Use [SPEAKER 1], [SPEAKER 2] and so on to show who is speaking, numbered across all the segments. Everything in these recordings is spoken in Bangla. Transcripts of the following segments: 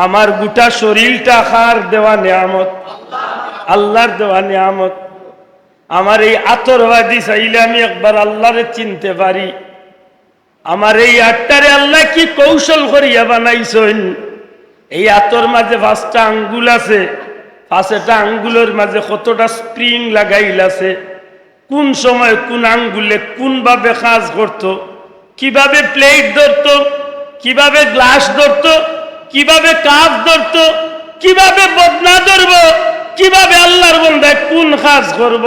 [SPEAKER 1] আমার গোটা শরীরটা খার দেওয়া নিয়ামত, আল্লাহর দেওয়া নিয়ামত। আমার এই আতরবাদী চাইলে আমি একবার আল্লাহরে চিনতে পারি। আমার এই আটটারে আল্লাহ কি কৌশল করিয়া বানাইছেন। এই আতর মাঝে 5টা আঙ্গুল আছে, 5টা আঙ্গুলের মাঝে কতটা স্প্রিং লাগাইল আছে। কোন সময় কোন আঙ্গুলে কোন ভাবে কাজ করতো, কিভাবে প্লেট ধরতো, কিভাবে গ্লাস ধরতো, কিভাবে কাপ ধরতো, কিভাবে বদনা ধরবো, কিভাবে আল্লাহর বান্দায় কোন কাজ করব,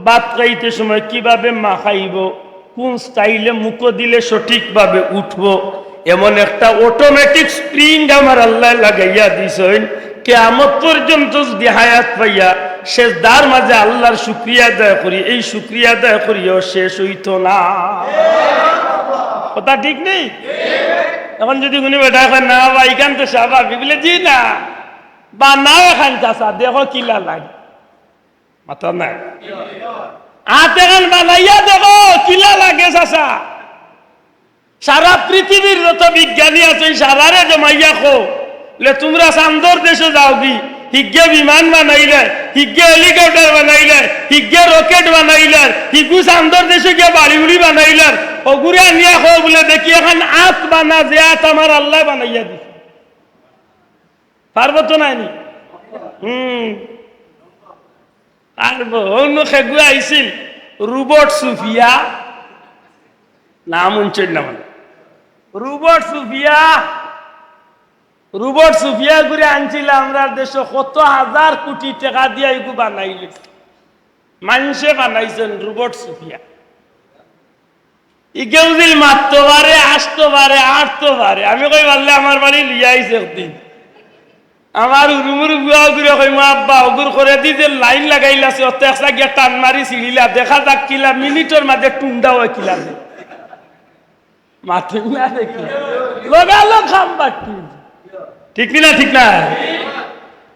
[SPEAKER 1] ভাত খাইতে সময় কিভাবে মা খাইব, কোন স্টাইলে মুখ দিলে সঠিকভাবে উঠবো, এমন একটা অটোমেটিক স্প্রিং আমার আল্লাহ লাগাইয়া দিছেন। কিয়ামত পর্যন্ত যদি হায়াত পাইয়া শেষ দ্বার মাঝে আল্লাহর শুকরিয়া আদায় করি, এই শুকরিয়া আদায় করিও শেষ হইতো না। কথা ঠিক নেই? এখন যদি উনি বেটা এখন না বা এখান তো স্বাভাবিক বলে জি না বা নাও এখান চাষা দেখো কিলা লাগে মাথা নাই হাত এখন বানাইয়া দেখো কিলা লাগে চাষা। সারা পৃথিবীর যত বিজ্ঞানী আছে সারারে জমাইয়া খো তোমরা চান্দর দেশে যাও কি হিগে বিমান বানাইলে, হিগে হেলিকপ্টার বানাইলে, হিগে রকেট বানাইলে, হিগু চান্দর দেশে গিয়ে বাড়ি উড়ি বানাইলে, ওগুরে আনিয়া খো বলে দেখি এখন আত বানা যে আত আমার আল্লাহ বানাইয়া দিছে। পারবো তো নাইনি? পারবো। অন্য খেগু আইছিল রোবট সুফিয়া, নাম উঞ্চের না মানে রোবট সুফিয়া। রোবট সুফিয়া ঘুরে আনছিল আমরা দেশে কত হাজার কোটি টাকা দিয়ে এগু বানাইল, মানুষে বানাইছেন রোবট সুফিয়া। ইকেউ দিল মারতে পারে, আসতে পারে, আটতে পারে। আমি কই পারলে আমার বাড়ি লিয়ে আইছে একদিন আমার উরুমুর বুয়া ঘুরে কই মা আব্বা অগুর করে দি যে লাইন লাগাইলাছে অত একটা গিয়া টান মারি ছিড়িলা দেখা যাক কিলা মিনিটের মাঝে টুন্ডা হয় কিলা মাথে না দেখি লগালো খাম বাকি। ঠিক না? ঠিক না?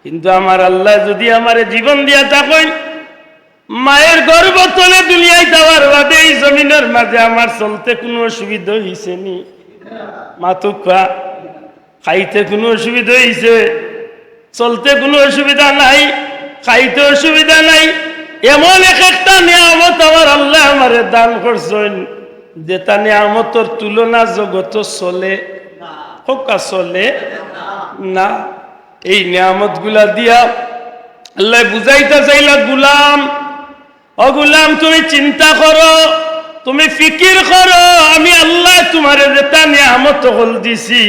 [SPEAKER 1] কিন্তু আমার আল্লাহ যদি আমার জীবন দিয়া থাকেন, মায়ের গর্ভ তলে দুনিয়ায় যাওয়ার বাদে এই জমিনের মাঝে আমার চলতে কোনো অসুবিধা হয়েছে নি? মাতুকা খাইতে কোনো অসুবিধা হয়েছে? চলতে কোনো অসুবিধা নাই, খাইতে অসুবিধা নাই। এমন একটা নিয়ামত আমার আল্লাহ আমারে দান করছেন যেটা নিয়ামতের তুলনা জগত চলে হোকা চলে না। এই নিয়ামত গুলা দিয়া আল্লাহ বুঝাইতে চাইলা গুলাম, ও গুলাম তুমি চিন্তা করো, তুমি ফিকির করো, আমি আল্লাহ তোমারে যেটা নিয়ামত হল দিছি।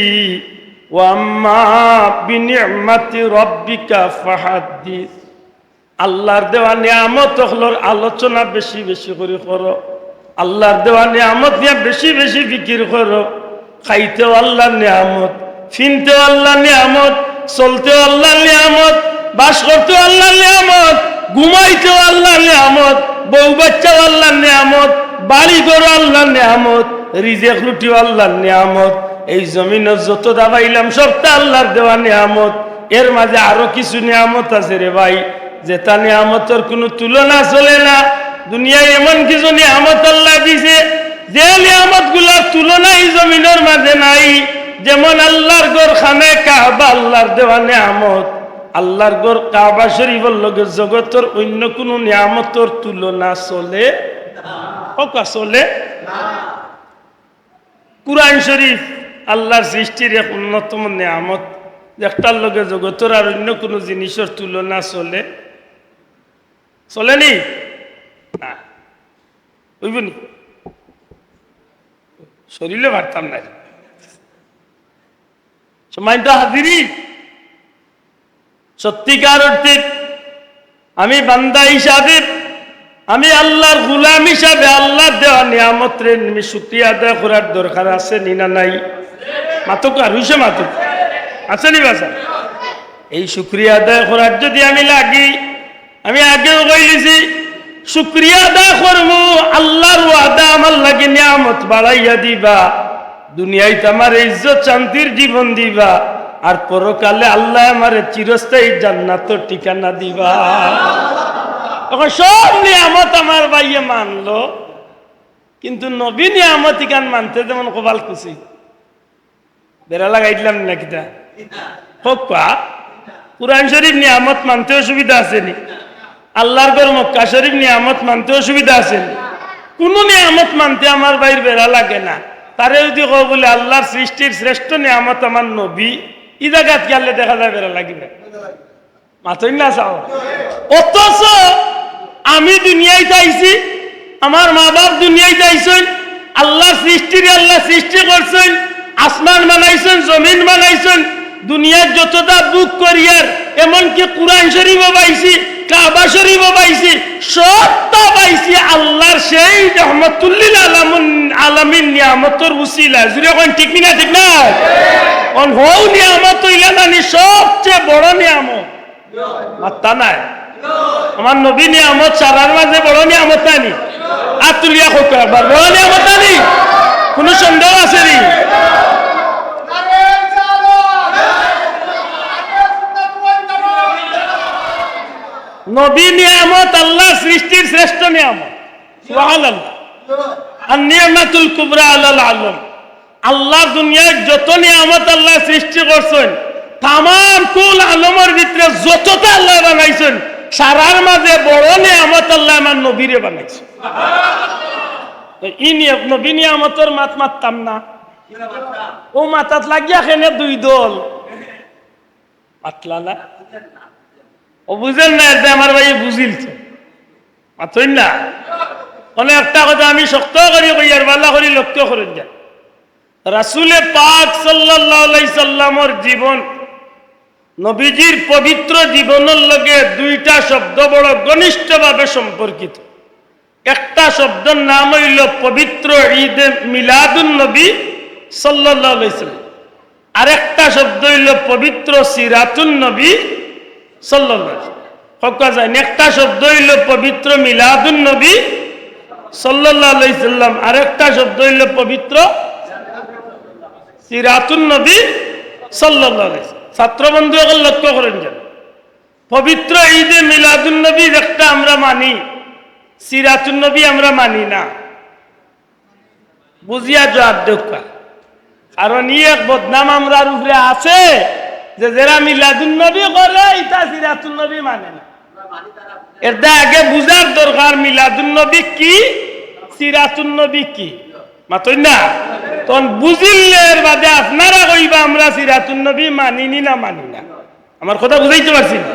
[SPEAKER 1] ও আম্মা বিনিআমাতি রাব্বিকা ফাহাদ্দিস, আল্লাহর দেওয়া নিয়ামত হলোর আলোচনা বেশি বেশি করে করো, আল্লাহর দেওয়া নিয়ামত নিয়ে বেশি বেশি ফিকির করো। খাইতেও আল্লাহর নিয়ামত, ফিনতেও আল্লাহর নিয়ামত, চলতেও আল্লাহর নিয়ামত, বাস করতেও আল্লাহর নিয়ামত, ঘুমাইতেও আল্লাহর নিয়ামত, বউ বাচ্চাও আল্লাহর নিয়ামত, বাড়ি ঘরও আল্লাহর নিয়ামত, রিজেক রুটিও আল্লাহর নিয়ামত। এই জমিনের যত দাবাইলাম সবটা আল্লাহর দেওয়া নিয়ামত। এর মাঝে আরো কিছু নিয়ামত আছে রে ভাই, যেটা নিয়ামতের কোনো তুলনা চলে না। দুনিয়ায় এমন কিছু নিয়ামত আল্লাহ দিছে যে নিয়ামত গুলার তুলনা এই জমিনের মাঝে নাই। যেমন আল্লাহর ঘর খানে কাবা আল্লাহর দেওয়া নিয়ামত, আল্লাহর ঘর কাবা শরীফের লগে জগতের অন্য কোন নিয়ামতের তুলনা চলে চলে না। কুরআন শরীফ আল্লাহর সৃষ্টির এক অন্যতম নিয়ামত, একটার লগে জগতের আর অন্য কোনো জিনিসের তুলনা চলে চলেনি না। বুঝবনি শরীরে পারতাম না। সম্মানিত হাজিরিন, সত্যিকার অর্থে আমি বান্দা হিসাবে, আমি আল্লাহর গোলাম হিসাবে আল্লাহর দেওয়া নিয়ামতের শুকরিয়া আদায় করার দরকার আছে নি না নাই? মাতুক আর হইছে মাতুক আছে নি বাসা? এই শুকরিয়া আদায় করার যদি আমি লাগি, আমি আগেও কইলিছি শুকরিয়া আদায় করবো, আল্লাহর ওয়াদা আমার লাগে নিয়ামত বাড়াইয়া দিবা, দুনিয়ায় আমার ইজ্জত শান্তির জীবন দিবা, আর পরকালে আল্লাহ আমার চিরস্থায়ী জান্নাতের ঠিকানা দিবা। তখন সব নিয়ামত আমার ভাইয়ে মানলো, কিন্তু নবী নিয়ামত ইকান মানতে যেমন কপাল খুশি বেড়া লাগাই দিলাম না কিতা হোকা কুরআন শরীফ নিয়ামত মানতে অসুবিধা আসেনি? আল্লাহর ঘর মক্কা শরীফ নিয়ামত মানতে অসুবিধা আসেনি? কোনো নিয়ামত মানতে আমার বাইর বেড়া লাগে না। তারে যদি কো বলে আল্লাহর সৃষ্টির শ্রেষ্ঠ নিয়ামত আমার নবী, ই জায়গাত গেলে দেখা যায় বেড়া লাগবে মাথই না চাও। অথচ আমি দুনিয়ায় চাইছি, আমার মা বাপ দুনিয়ায় চাইছেন, আল্লাহ সৃষ্টির আল্লাহ সৃষ্টি করছেন, আসমান বানাইছেন, জমিন বানাইছেন, দুনিয়ার যতটা বুক করিয়ার এমনকি কুরআন শরীফও পাইছি, কাবা শরীফও পাইছি, সবটা পাইছি আল্লাহর সেই রহমতুল্লিল আলামিন নিয়ামতর উসিলা। জুড়ে কোন ঠিক না? ঠিক না? কোন হও নিয়ামত হইলা নানি সবচেয়ে বড় নিয়ামত মাত্তা নাই। আমার নবী নিয়ামত সারার মাঝে বড় নিয়ামত নানি? আর তুলিয়া হোক একবার বড় নিয়ামত নানি? কোন সন্দেহ আছে নি? নবী নিয়ামত আল্লাহ সৃষ্টির শ্রেষ্ঠ নিয়ামত, সুবহানাল্লাহ। আর নিয়ামাতুল কুবরা আলাল আলম, আল্লাহ দুনিয়ায় যত নিয়ামত আল্লাহ সৃষ্টি করছেন, তাম কুল আলমের ভিতরে যতটা আল্লাহ বানাইছেন, সারার মাঝে বড় নিয়ামত আল্লাহ আমার নবীরে বানাইছেন। ই নবী নিয়ামতের মাত মারতাম না, ও মাথাত লাগিয়া খেনে দুই দল মাতলা না, ও বুঝেন না, এতে আমার ভাই বুঝিল মাথই না। অনেক একটা কথা আমি শক্ত করি কইয়ার বাল্লা করি লক্ষ্য করেন যান, রাসূলে পাক সাল্লাল্লাহু আলাইহি সাল্লামের জীবন, নবীজির পবিত্র জীবনের লগে দুইটা শব্দ বড় ঘনিষ্ঠভাবে সম্পর্কিত। একটা শব্দের নাম হইল পবিত্র ঈদে মিলাদুন নবী সাল্লাল্লাহু আলাইহি সাল্লাম, আরেকটা শব্দ হইল পবিত্র সিরাতুন নবী সাল্লাল্লাহু আলাইহি সাল্লাম। হকা যায় একটা শব্দ হইল পবিত্র মিলাদুন নবী সাল্লাল্লাহু আলাইহি সাল্লাম, আরেকটা শব্দ হইল পবিত্র সিরাতুন নবী সাল্লাল্লাহু আলাইহি সাল্লাম। ছাত্র বন্ধু এখন লক্ষ্য করেন যান, পবিত্র ঈদে মিলাদুন নবী একটা আমরা মানি, সিরাতুন নবী আমরা মানি না। বুঝিয়া জবাব দেখা, কারণ ই এক বদনাম আমরার উপরে আছে যে যারা মিলাদুন নবী করে ইটা সিরাতুন নবী মানে না। এটা আগে বুঝার দরকার মিলাদুন নবী কি, সিরাতুন নবী কি, মাতই না? তখন বুঝিলের বাদে আপনারা কইবা আমরা সিরাতুন নবী মানিনি না মানি না। আমার কথা বুঝাইতে পারছি না?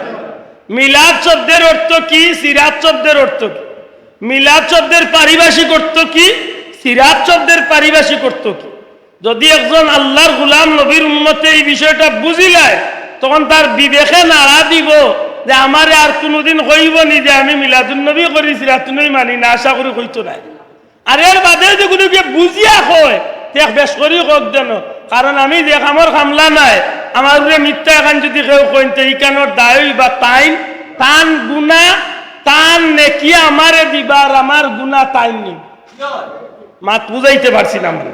[SPEAKER 1] মিলাদ শব্দের অর্থ কি, সিরাত শব্দের অর্থ কি? মিলাদ শব্দের পারিভাষিক অর্থ কি, সিরাত শব্দের পারিভাষিক অর্থ কি? যদি একজন আল্লাহর গোলাম নবীর উম্মতে এই বিষয়টা বুঝিলায়, তখন তার বিবেকে নাড়া দিব যে আমারে আর কোনোদিন কইব নি যে আমি মিলাদুন নবী করি সিরাতুন নবী মানি না, আশা করি কইতো নাই। আর এর বাদে যে কোনো বুঝিয়া কয় দেখ বেশ করি হোক যেন, কারণ আমি দেখ আমার খামলা নাই, আমার উপরে মিথ্যা এখন যদি কেউ কইতে ইকানোর দায় বা তাইন তান গুণা তান নেকি আমারে দিবার, আমার গুণা তাইন নি। মাত বুঝাইতে পারছি না মানে,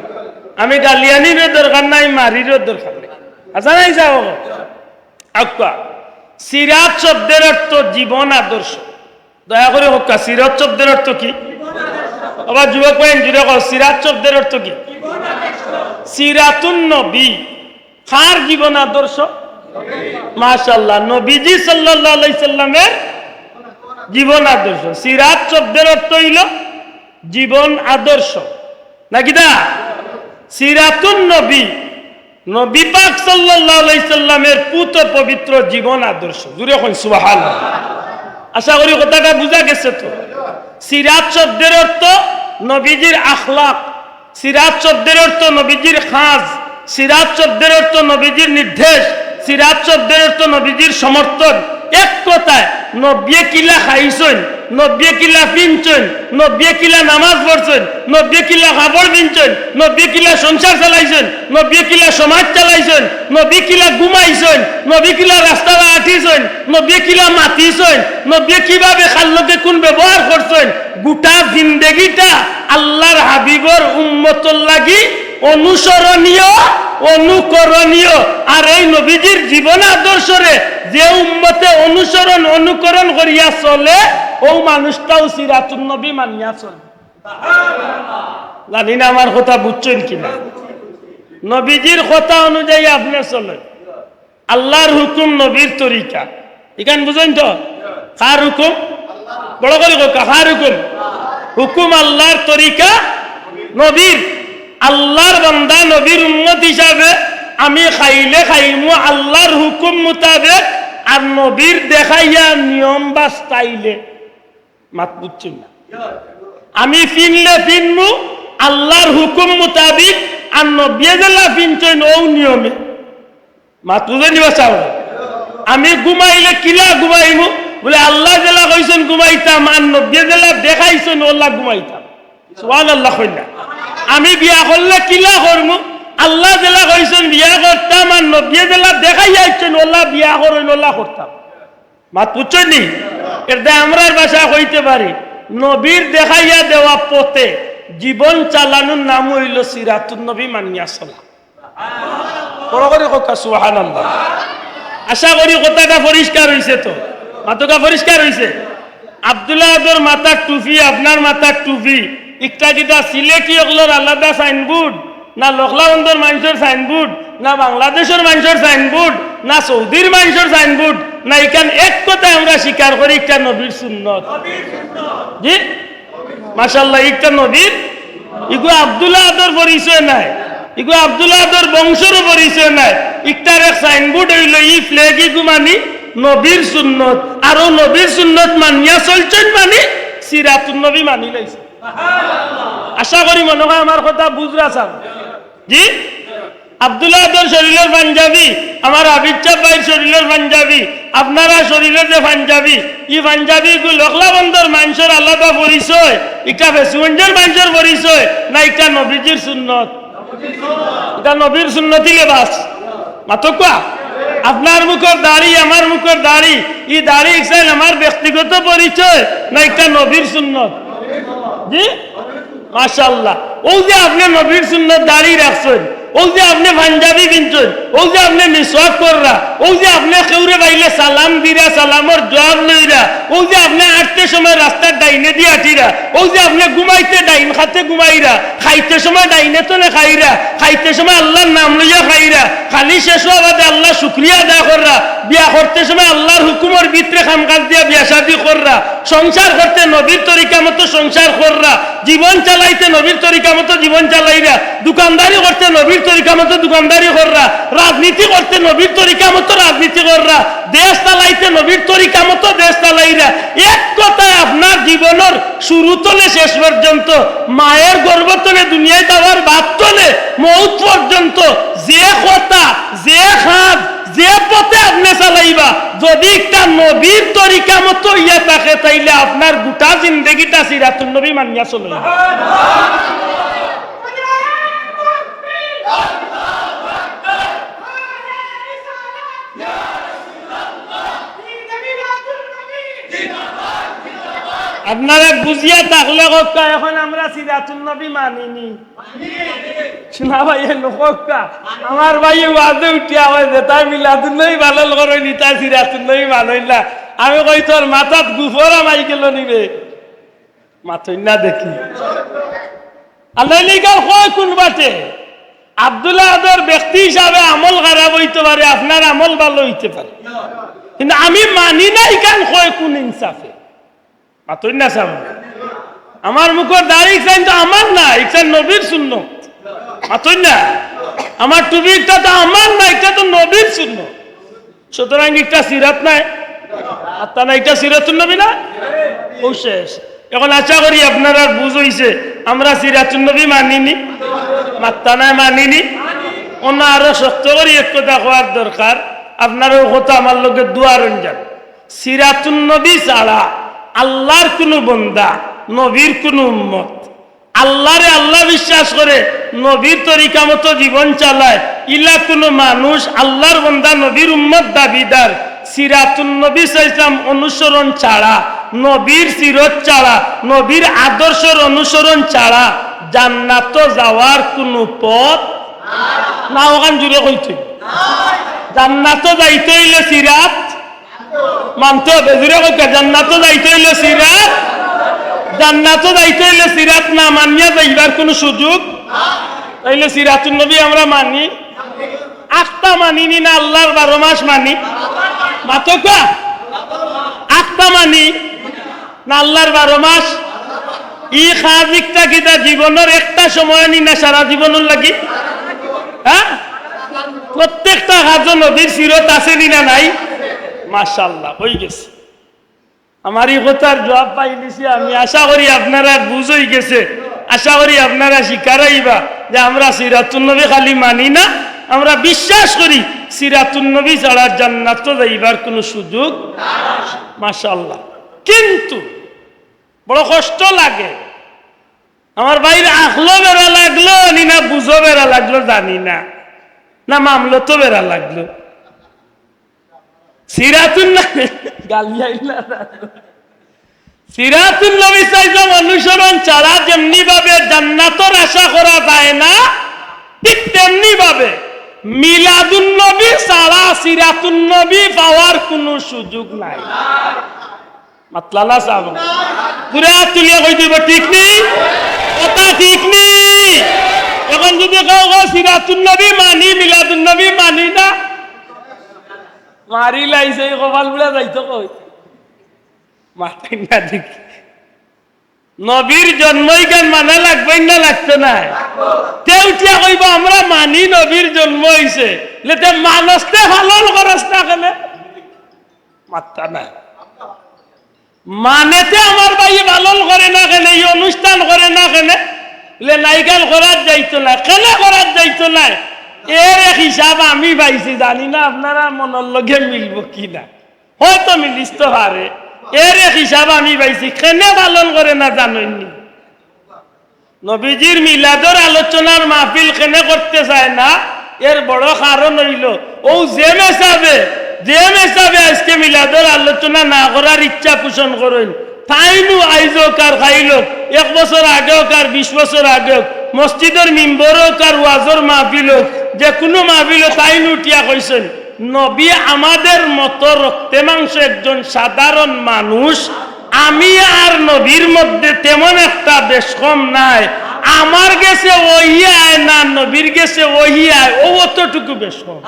[SPEAKER 1] আমি গালিয়ানিরও দরকার নাই, মারিরও দরকার নেই। আচ্ছা নাই যাও আক্কা। সিরাত শব্দের অর্থ জীবন আদর্শ। দয়া করে হোক, সিরাত শব্দের অর্থ কি? আবার যুবক ভাই জুড়ে কর, সিরাত শব্দের অর্থ কি? সিরাতুন নবী, কার জীবন আদর্শ? মাশাআল্লাহ, নবীজি সাল্লাল্লাহু আলাইহি সাল্লামের জীবন আদর্শ। সিরাত শব্দের অর্থ হইল জীবন আদর্শ, নাকি না? সিরাতুন নবী, নবী পাক সাল্লাল্লাহু আলাইহি সাল্লামের পুত পবিত্র জীবন আদর্শ। জুড়ে কই সুবহানাল্লাহ। আশা করি কথাটা বুঝা গেছে তো। সিরাত শব্দের অর্থ নবীজির আখলাক, সিরাত শব্দের অর্থ নবীজির খাজ, সিরাত শব্দের অর্থ নবীজির নির্দেশ, সিরাত শব্দের অর্থ নবীজির সমর্থন। এক কথায় নবী কিলা খাইছেন, নবী কিলা পিনছেন, নবী কিলা নামাজ পড়ছেন, নবী কিলা খাবার পিনছেন, নবী কিলা সংসার চালাইছেন, নবী কিলা সমাজ চালাইছেন, নবী কিলা ঘুমাইছেন, নবী কিলা রাস্তা আঠিছেন, নবী কিলা মাতিছেন, নবী কিভাবে খাল্লকে কোন ব্যবহার করছেন, গোটা জিন্দেগিটা আল্লাহর হাবিবর উম্মতর লাগি অনুসরণীয়, অনুকরণীয়। আর এই নবীজির জীবন আদর্শরে যে উম্মতে অনুসরণ অনুকরণ করিয়া চলে, ও মানুষটাও সিরাতুন নবী মানিয়া চলে। জানি না আমার কথা বুঝছেন কিনা? নবীজির কথা অনুযায়ী আপনি চলেন, আল্লাহর হুকুম নবীর তরিকা। এখান বুঝেন তো? কার হুকুম? বড় করে কার হুকুম? হুকুম আল্লাহর তরিকা নবীর। আল্লাহর বান্দা নবীর উম্মত হিসাবে আমি খাইলে খাইমু আল্লাহর হুকুম মোতাবেক, আর নবীর দেখাইয়া নিয়ম বা স্টাইলে মাত বুঝছেন না। আমি ফিনলে ফিনমু আল্লাহর হুকুম মোতাবিক, আর নবী জেলা ফিনছেন ও নিয়মে। মাত বুঝে নিবা চাও? আমি ঘুমাইলে কিলা ঘুমাইমু বলে আল্লাহ জেলা কইছেন ঘুমাইতাম, আর নবী জেলা দেখাইছেন ওল্লা ঘুমাইতাম। সুবহানাল্লাহ কইনা। আমি বিয়া করলে কিলা করমু আল্লাহ জেলা কইছেন বিয়া করতাম, আর নবী জেলা দেখাইয়া আইছেন ওল্লা বিয়া করেন ওল্লা করতাম। মাত বুঝছেন নি? এটা আমরার ভাষা কইতে পারি নবীর দেখাইয়া দেওয়া পথে জীবন চালানোর নাম হইল সিরাতুন নবী মানিয়া চলা। বড় করে কথা সুবহানাল্লাহ। আশা করি কথাটা পরিষ্কার হইছে তো? মাতকা পরিষ্কার হইছে? আব্দুল্লাহ আদর মাথার টুপি, আপনার মাথার টুপি একটা যেটা সিলেটি ওগুলোর আলাদা সাইনবোর্ড, না লখলাবন্দর মানুষের সাইনবোর্ড, না বাংলাদেশের মানুষের সাইনবোর্ড, না সৌদির মানুষের সাইনবোর্ড, না এখান এক কথায় আমরা স্বীকার করি একটা নবীর সুন্নত। জি মাশাআল্লাহ, একটা নবীর। ইগো আব্দুল্লাহ আদর পরিচয় নাই, ইগো আব্দুল্লাহ আদর বংশেরও পরিচয় নাই। একটার এক সাইনবোর্ড হইল ই ফ্ল্যাগ ইগু মানি নবীর সুন্নত, আর ও নবীর সুন্নত মানিয়া চলছেন মানে সিরাতুন নবী মানি লাইছে। আশা করি মনে হয় আমার কথা বুঝরা চান। জি আব্দুল্লাহ আদর শরীরের পাঞ্জাবি, আমার আবিদ সাহেব ভাইয়ের শরীরের পাঞ্জাবি, আপনারা শরীরের যে পাঞ্জাবি, এই পাঞ্জাবি লখলাবন্দর মানুষের আলাদা পরিচয়, এটা বেসুগঞ্জের মানুষের পরিচয়, না এটা নবীজির সুন্নত? এটা নবীর সুন্নতি লেবাস। মাতকা আপনার মুখের দাড়ি, আমার মুখের দাড়ি, এই দাড়ি ইকসাইল আমার ব্যক্তিগত পরিচয়, না এটা নবীর সুন্নত? জি মাশাআল্লাহ। ও যে আপনি নবীর সুন্নত দাড়ি রাখছেন, ও যে আপনি পাঞ্জাবি কিনছেন, ও যে আপনি মিসওয়াক কররা, ও যে আপনি কেউরে বাইলে সালাম দিরা, সালামর জবাব লইরা, ও যে আপনি আটতে সময় রাস্তার ডাইনে দিয়ে আটিরা, ও যে আপনি ঘুমাইতে ডাইন খাতে ঘুমাইরা, খাইতে সময় ডাইনে তলে খাইরা, খাইতে সময় আল্লাহর নাম লইয়া খাইরা, খালি শেষ হওয়া বাদে আল্লাহ শুকরিয়া আদায় কররা, বিয়া করতে সময় আল্লাহর হুকুমের ভিতরে খামকাজ দিয়া বিয়া শাদী কররা, সংসার করতে নবীর তরিকা মতো সংসার কররা, জীবন চালাইতে নবীর তরিকা মতো জীবন চালাইরা, দোকানদারি করতে নবীর তরিকা মতো দোকানদারি কররা, রাজনীতি করতে নবীর তরিকা মতো রাজনীতি কররা, দেশ চালাইতে নবীর তরিকা মতো দেশ চালাইরা। এক কথায় আপনার জীবনের শুরু তলে শেষ পর্যন্ত, মায়ের গর্ভ তলে দুনিয়ায় যাওয়ার বাদ তলে মৌত পর্যন্ত যে কথা, যে খাদ, যে পথে আপনি চালাইবা, যদি একটা নবীর তরিকা মতো ইয়া থাকে, তাইলে আপনার গোটা জিন্দগিটা সিরাতুন নবী মানিয়া চলবে। আপনারা বুঝিয়া থাকলে কক্কা এখন আমরা সিরাতুন নবী মানিনি শোনা ভাই লোকা আমার ভাই ওয়াজে উঠিয়া হয় যে তাই মিলাদুন নবী ভালো করেনি, তাই সিরাতুন নবী মানইলা। আমি কই তোর মাথাত গুফরা মাই গেল নিবে মাথই না দেখি আল্লাহ লিখা হয় কোন বাটে। আব্দুল্লাহ আদর ব্যক্তি হিসাবে আমল খারাপ হইতে পারে, আপনার আমল ভালো হইতে পারে, কিন্তু আমি মানি না ইকান হয় কোন ইনসাফে মাতই না সাম। আমার মুখের দাড়ি ইকসান তো আমার না, ইকসান নবীর সুন্নত মাতই না। আমার টুপিটা তো আমার না, এটা তো নবীর সুন্নত। সুতরাং একটা সিরাত নাই, আর তা না এটা সিরাতুন নবী না, ও শেষ। এখন আশা করি আপনারা বুঝ হইছে আমরা সিরাতুন নবী মানিনি, মাত্তা নাই মানিনি। অন্য আরো শক্ত করি এক কথা হওয়ার দরকার। আপনারও কথা আমার লোকে দুয়ার যান। সিরাতুন নবী ছাড়া আল্লাহর কোন বন্দা, নবীর কোন উম্মত আল্লাহরে আল্লাহ বিশ্বাস করে নবীর তরিকা মতো জীবন চালায়, ইলা কোন মানুষ আল্লাহর বন্দা নবীর উম্মত দাবিদার সিরাতুন নবী ইসলাম অনুসরণ ছাড়া, নবীর সিরত ছাড়া, নবীর আদর্শের অনুসরণ ছাড়া জান্নাত যাওয়ার কোন পথ না। ওখান জুড়ে কইতে জান্নাত যাইতে হইলে সিরাত মানতে হবে। জুড়ে কইতে জান্নাত যাইতে হইলে সিরাত, জান্নাত যাইতে হইলে সিরাত না মানিয়া যাইবার কোন সুযোগ। তাইলে সিরাতুন নবী আমরা মানি, আখটা মানিনি না আল্লাহর 12 মাস মানি? মাতকা আখটা মানি না আল্লাহর 12 মাস? ই খাজিকটা কিটা জীবনের একটা সময় নি না সারা জীবনের লাগি? হ্যাঁ, প্রত্যেকটা কাজ নবীর সিরত আছে নি না নাই? মাশাআল্লাহ, হয়ে গেছে। আমার এই কথার জবাব পাই দিছি আমি। আশা করি আপনারা বুঝ হয়ে গেছে, আশা করি আপনারা শিকারাইবা যে আমরা সিরাতুন নবী খালি মানি না, আমরা বিশ্বাস করি সিরাতুন নবী ছাড়া জান্নাত যাইবার কোনো সুযোগ নাই। মাশাআল্লাহ। কিন্তু বড় কষ্ট লাগে। আমার বাইরে আখলো বেড়া লাগলো নি না বুঝো বেড়া লাগলো জানি না, না মামলো তো বেড়া লাগলো। সিরাতুন সিরাতুন নবী সাইজম অনুসরণ ছাড়া যেমনি ভাবে জান্নাতের আশা করা যায় না, ঠিক তেমনি ভাবে মিলাদুন নবী ছাড়া সিরাতুন নবী পাওয়ার কোনো সুযোগ নাই। মাতলালা সাহেব পুরা তুলিয়া কই দিব, ঠিক নেই? কথা ঠিক নেই? এখন যদি কাউ সিরাতুন নবী মানি মিলাদুন নবী মানি না, মারি লাইছে কপাল গুলা যাইতো কই মাথায় না দেখি। নবীর জন্মই গান মানা লাগবে না লাগতো না? তেউটিয়া কইব আমরা মানি নবীর জন্ম হইছে, লেতে মানুষতে হালল করস না কেন? মাত্তা না মানেতে আমার ভাই পালন করে না কেন, এই অনুষ্ঠান করে না কেন? নাইকাল করার যাইতো না কেন? করার যাইতো না। এর এক হিসাব আমি পাইছি, জানি না আপনারা মনের লগে মিলব কিনা, হয়তো মিলিস তো পারে। এর এক হিসাব আমি পাইছি, কেন পালন করে না জানেননি? নবীজির মিলাদর আলোচনার মাহফিল কেন করতে চায় না, এর বড় কারণ হইল ও যে মেসাবে আজকে মিলাদর আলোচনা না করার ইচ্ছা পোষণ করেন, তাইনু আইজো কার খাইলো 1 বছর আগেও কার 20 বছর আগেও মসজিদের মিম্বরও কার ওয়াজর মাহফিল, যে কোনো মাহফিল তাইনু উঠিয়া কইছেন নবী আমাদের মতো রক্তে মাংস একজন সাধারণ মানুষ, আমি আর নবীর মধ্যে তেমন একটা বেশ কম নাই, আমার গেছে ওহি আয় না নবীর গেছে ওহি আয়, ও অতটুকু বেশ কম।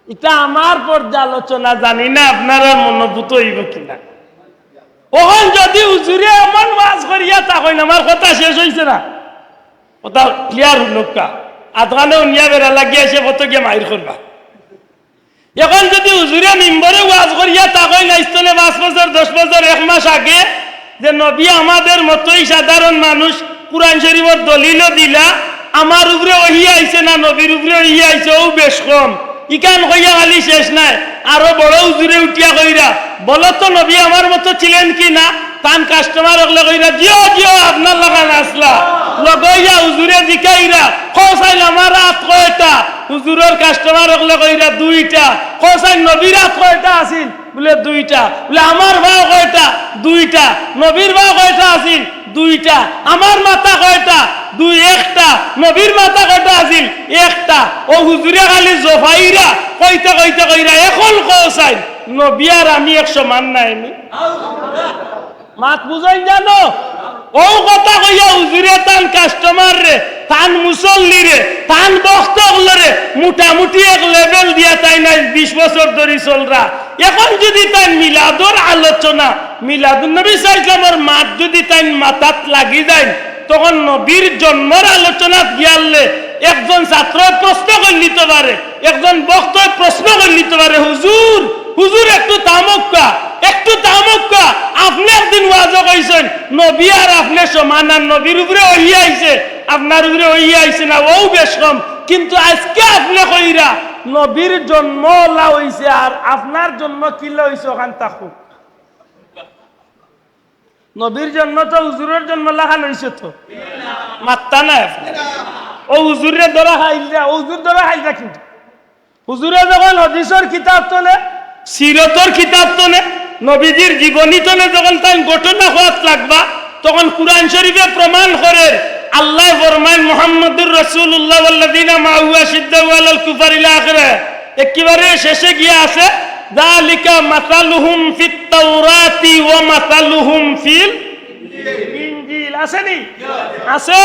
[SPEAKER 1] এটা আমার পর্যালোচনা, জানি না আপনারা মনোভূত হইব কিনা। ওখান যদি হুজুরে এমন ওয়াজ করিয়া তখন আমার কথা শেষ হয়েছে না, কথা ক্লিয়ার হলকা আধখানে উনিয়া বেড়া লাগিয়ে এসে কত গিয়ে মাইর করবা। এখন যদি হুজুরে মিম্বরে ওয়াজ করিয়া তখন আইস্তলে 5 বছর 10 বছর 1 মাস আগে যে নবী আমাদের মতোই সাধারণ মানুষ, কুরআন শরীফের দলিলও দিলা, আমার উপরে ওহি আইছে না নবীর উপরে ওহি আইছে, ও বেশ কম, ইকান কইয়া খালি শেষ নাই, আরো বড় হুজুরে উঠিয়া কইরা বলো তো নবী আমার মতো ছিলেন কি না? তান কাস্টমার হলে কইরা জিও জিও আপনার লাগান আসলা লগইয়া হুজুরে জিকাইরা খোসাইল আমার রাত কয়টা, হুজুরের কাস্টমার হলে কইরা 2টা, খোসাইল নবীর রাত কয়টা আসিল? বলে 2টা। বলে আমার ভাও কয়টা? 2টা। নবীর ভাও কয়টা আসিল? 2টা। আমার মাথা কয়টা? 1টা। নবীর মাথা কয়টা আসিল? 1টা। ও হুজুরে খালি জফাইরা কইতে কইতে কইরা এখন কৌসাইল নবী আর আমি 100 মান নাই। মাত বুঝাই জানো? ও কথা কইয়া হুজুরে তান কাস্টমার রে, তান মুসল্লি রে, তান বক্তব্য রে মোটামুটি এক লেভেল দিয়া তাই নাই 20 বছর ধরে চলরা। এখন যদি তাই মিলাদর আলোচনা, মিলাদুন নবী সাইকেলের মাত যদি তাই মাথাত লাগি যায়, তখন নবীর জন্মের আলোচনাত গিয়ালে একজন ছাত্র প্রশ্ন করে নিতে পারে, একজন বক্তা প্রশ্ন করে নিতে পারে, হুজুর হুজুর একটু তামক্কা, একটু তামক্কা, আপনি একদিন ওয়াজ কইছেন নবী আর আপনি সমান, আর নবীর উপরে ওহি আইছে, আপনার উপরে ওহি আইছে না, ও বেশ কম, কিন্তু আজকে আপনি কইরা নবীর জন্ম লা হইছে আর আপনার জন্ম কি লা হইছে, ওখান থাকুক। নবীর জন্ম তো হুজুরের জন্ম লাখান হইছে তো, মাত্তা না আপনি। ও হুজুরের ধরা খাইলা, হুজুর ধরা খাইলা, কিন্তু হুজুরে যখন হাদিসের কিতাব তোলে, সিরতর কিতাব তোলে, নবীজির জীবনী তোলে, যখন তাই ঘটনা হওয়াত লাগবা, তখন কুরআন শরীফে প্রমাণ করে আল্লাহ ফরমান মুহাম্মদুর রাসূলুল্লাহ ওয়াল্লাযিনা মা'হু আশিদ্দাউ আলাল কুফারি ইলা আখিরা, একেবারে শেষে গিয়ে আছে যালিকা মাসালুহুম ফিত তাওরাতি ওয়া মাসালুহুম ফিল ইনজিল। আসেনি? আছে।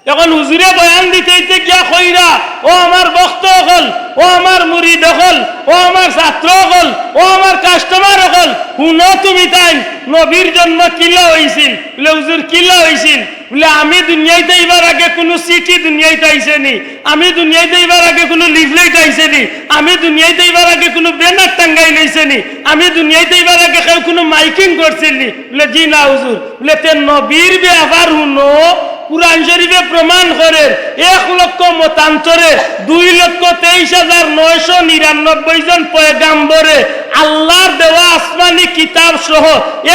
[SPEAKER 1] এখন হুজুরে বয়ান দিতে গিয়া কইরা ও আমার বক্ত হল, ও আমার মুরিদ হল, ও আমার ছাত্র হল, ও আমার কাস্টমার হল, শুনো তুমি তাই নবীর জন্ম কিলা হয়েছিল? বলে হুজুর কিলা হয়েছিল? বলে আমি দুনিয়াতে এবার আগে কোনো চিঠি দুনিয়াতে আইসেনি, আমি দুনিয়াতে এবার আগে কোনো লিফলেট আইসেনি, আমি দুনিয়াতে এবার আগে কোনো ব্যানার টাঙ্গাই লইছেনি, আমি দুনিয়াতে এবার আগে কেউ কোনো মাইকিং করছিলি? বলে জি না হুজুর। বলে তে নবীর ব্যাপার শুনো, কুরআন শরীফে প্রমাণ করে 1,00,000 মতান্তরে 2,23,999 জন পয়গাম্বরে আল্লাহর দেওয়া আসমানি কিতাব সহ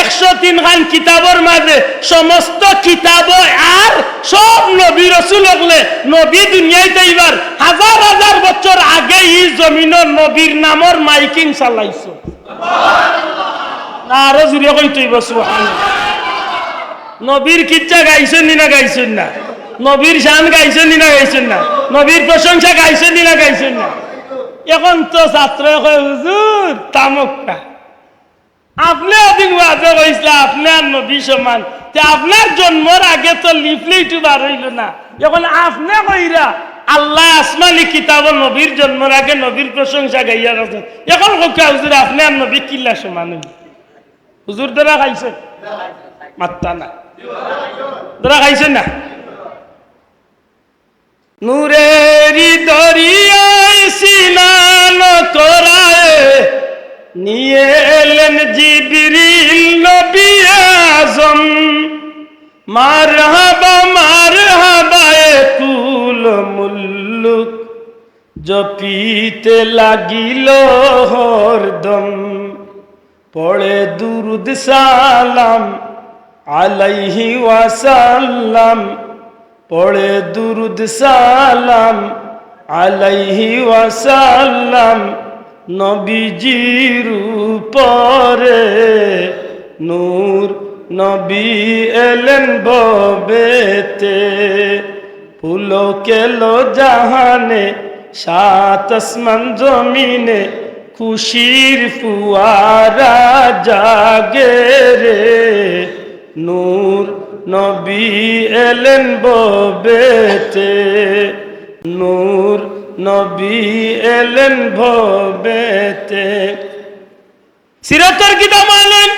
[SPEAKER 1] 103 খান কিতাবের মাঝে সমস্ত কিতাব আর সব নবী রাসূল হলে নবী দুনিয়াতে এবার হাজার হাজার বছর আগে এই জমিনের নবীর নামর মাইকিং চালাইছো। সুবহানাল্লাহ। আরো জুড়ে কইতেইব সুবহানাল্লাহ। নবীর কিচ্ছা গাইছেন না গাইছেন না? নবীর শান গাইছেন না গাইছেন না? নবীর প্রশংসা গাইছেন না গাইছেন না? এখন তো ছাত্র কয় হুজুর তামুকটা আপনি ওদিন ওয়াজে কইছিল আপনি আর নবী সমান, তে আপনার জন্মের আগে তো লিফলেট বার হইল না, এখন আপনি কইরা আল্লাহ আসমানি কিতাব নবীর জন্মের আগে নবীর প্রশংসা গাইয়া গেছেন, এখন কোকা হুজুর আপনি আর নবী কিল্লা সমান হইল? হুজুর দ্বারা খাইছেন মাত্তা না, দ্বারা খাইছেন না? নূরেরি দরিয়ায় সিনান করায় নিয়ে এলেন জিবরিল নবী আজম, মারহাবা মারহাবা কুল মুল্লুক জপিতে লাগিল হরদম, পড়ে দুরুদ সালাম আলাইহি ওয়াসাল্লাম, পড়ে দুরুদ সালাম আলাইহি ওয়াসাল্লাম, নবীজির উপরে নূর নবী এলেন ববেতে, পুলকেলো জাহানে সাত আসমান জমিনে, খুশির ফুয়ারা জাগে রে, নূর নবী এলেন ববেতে, নূর নবী এলেন ভবেতে। সিরাতের কিতাব আনেন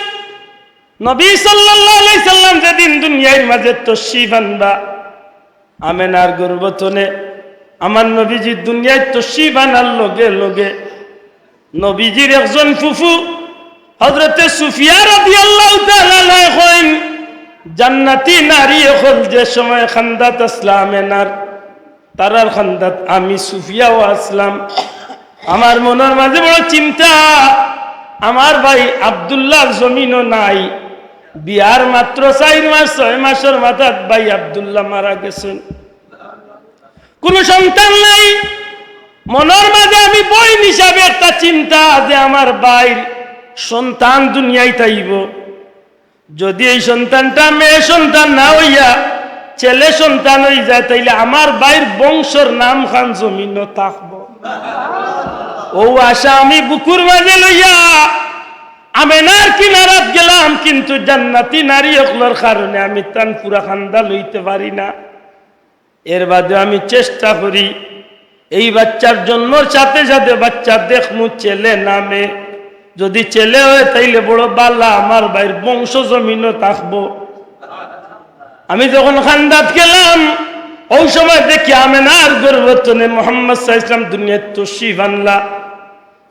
[SPEAKER 1] নবী সাল্লাল্লাহু আলাইহি সাল্লাম যেদিন দুনিয়ার মাঝে তশরিফ আনবা, আমেনার গর্ভতনে আমার নবীজি দুনিয়ায় তশরিফ আনার লগে লগে নবীজির একজন ফুফু হযরতে সুফিয়া রাদিয়াল্লাহু তাআলা কইন, জান্নাতি নারী হল যে সময় খান্দাত আসলাম এনার তারার খান্দাত আমি সুফিয়াও আসলাম। আমার মনের মাঝে বড় চিন্তা, আমার ভাই আব্দুল্লাহর জমিনও নাই, বিয়ার মাত্র 4 মাস 6 মাসের মাথায় ভাই আব্দুল্লাহ মারা গেছেন, কোন সন্তান নাই। মনের মাঝে আমি বই হিসাবে একটা চিন্তা যে আমার ভাইয়ের সন্তান দুনিয়ায় তাইব, যদি এই সন্তানটা মেয়ে সন্তান না হইয়া ছেলে সন্তান হয়ে যায় তাইলে আমার ভাইয়ের বংশর নাম খান জমিন থাকব। ও আশা আমি বুকুর মাঝে লইয়া আমেনার কিনারাত গেলাম, কিন্তু জান্নাতি নারী হকলার কারণে আমি তান পুরা খান্দা লইতে পারি না। এর বাদে আমি চেষ্টা করি এই বাচ্চার জন্মের সাথে সাথে বাচ্চা দেখমু ছেলে নামে, যদি ছেলে হয় তাইলে বড় বালা আমার ভাইয়ের বংশ জমিনও থাকবো। আমি যখন খান্দাত গেলাম ওই সময় দেখি আমেনার গর্ভতনে মুহাম্মদ সাল্লাল্লাহু আলাইহি ওয়াসাল্লাম দুনিয়ায় তশরিফ আনলা।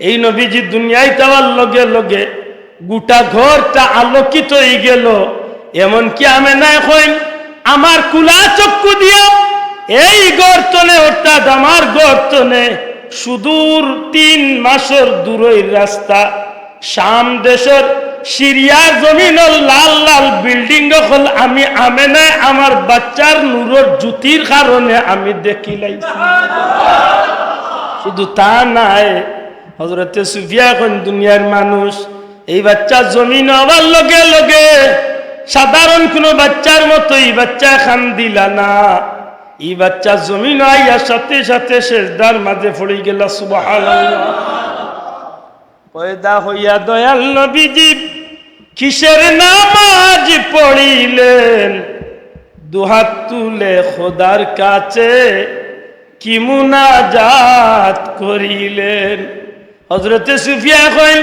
[SPEAKER 1] এই নবীজি দুনিয়ায় যাওয়ার লগে লগে গোটা ঘরটা আলোকিত হয়ে গেল, এমনকি আমেনায় কইন আমার কুলা চক্ষু দিয়া এই গর্তনে অর্থাৎ আমার গর্তনে সুদূর 3 মাসের দূরের রাস্তা শাম দেশের সিরিয়ার জমিনের লাল লাল বিল্ডিং হল আমি আমেনায় আমার বাচ্চার নূরের জ্যোতির কারণে আমি দেখিলাইছি। শুধু তা নাই, হযরতে সুফিয়া কোন দুনিয়ার মানুষ এই বাচ্চা জমিন হওয়ার লগে লগে সাধারণ কোনো বাচ্চার মতো এই বাচ্চা খান দিলা না, এই বাচ্চা জমিন আইয়ার সাথে সাথে সেজদার মাঝে পড়ে গেল। সুবহানাল্লাহ। পয়দা হইয়া দয়াল নবীজি কিসের নামাজ পড়িলেন, দুহাত তুলে খোদার কাছে কি মুনাজাত করিলেন। হযরতে সুফিয়া কইন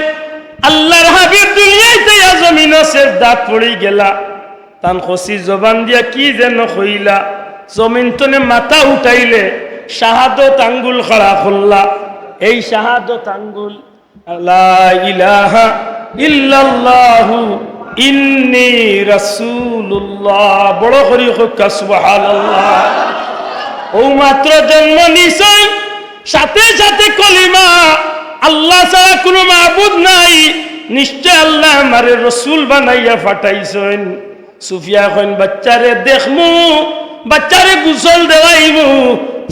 [SPEAKER 1] আল্লাহর হাবিব দুনিয়াতে জমিনে সেজদাত পড়ি গেলা, তান খসি জবান দিয়া কি যেন কইলা, জমিন তনে মাথা উঠাইলে শাহাদত আঙ্গুল খাড়া করলা। এই শাহাদত আঙ্গুল লা ইলাহা ইল্লাল্লাহু ইন্নী রাসূলুল্লাহ, বড় করি হোক সুবহানাল্লাহ। ও মাত্র জন্ম নিছই, সাথে সাথে কলিমা আল্লাহ ছাড়া কোনো মাবুদ নাই, নিশ্চয় আল্লাহ আমারে রসুল বানাইয়া ফাটাইছেন। সুফিয়া কইন বাচ্চারে দেখমু, বাচ্চারে গোসল দেওয়াইমু,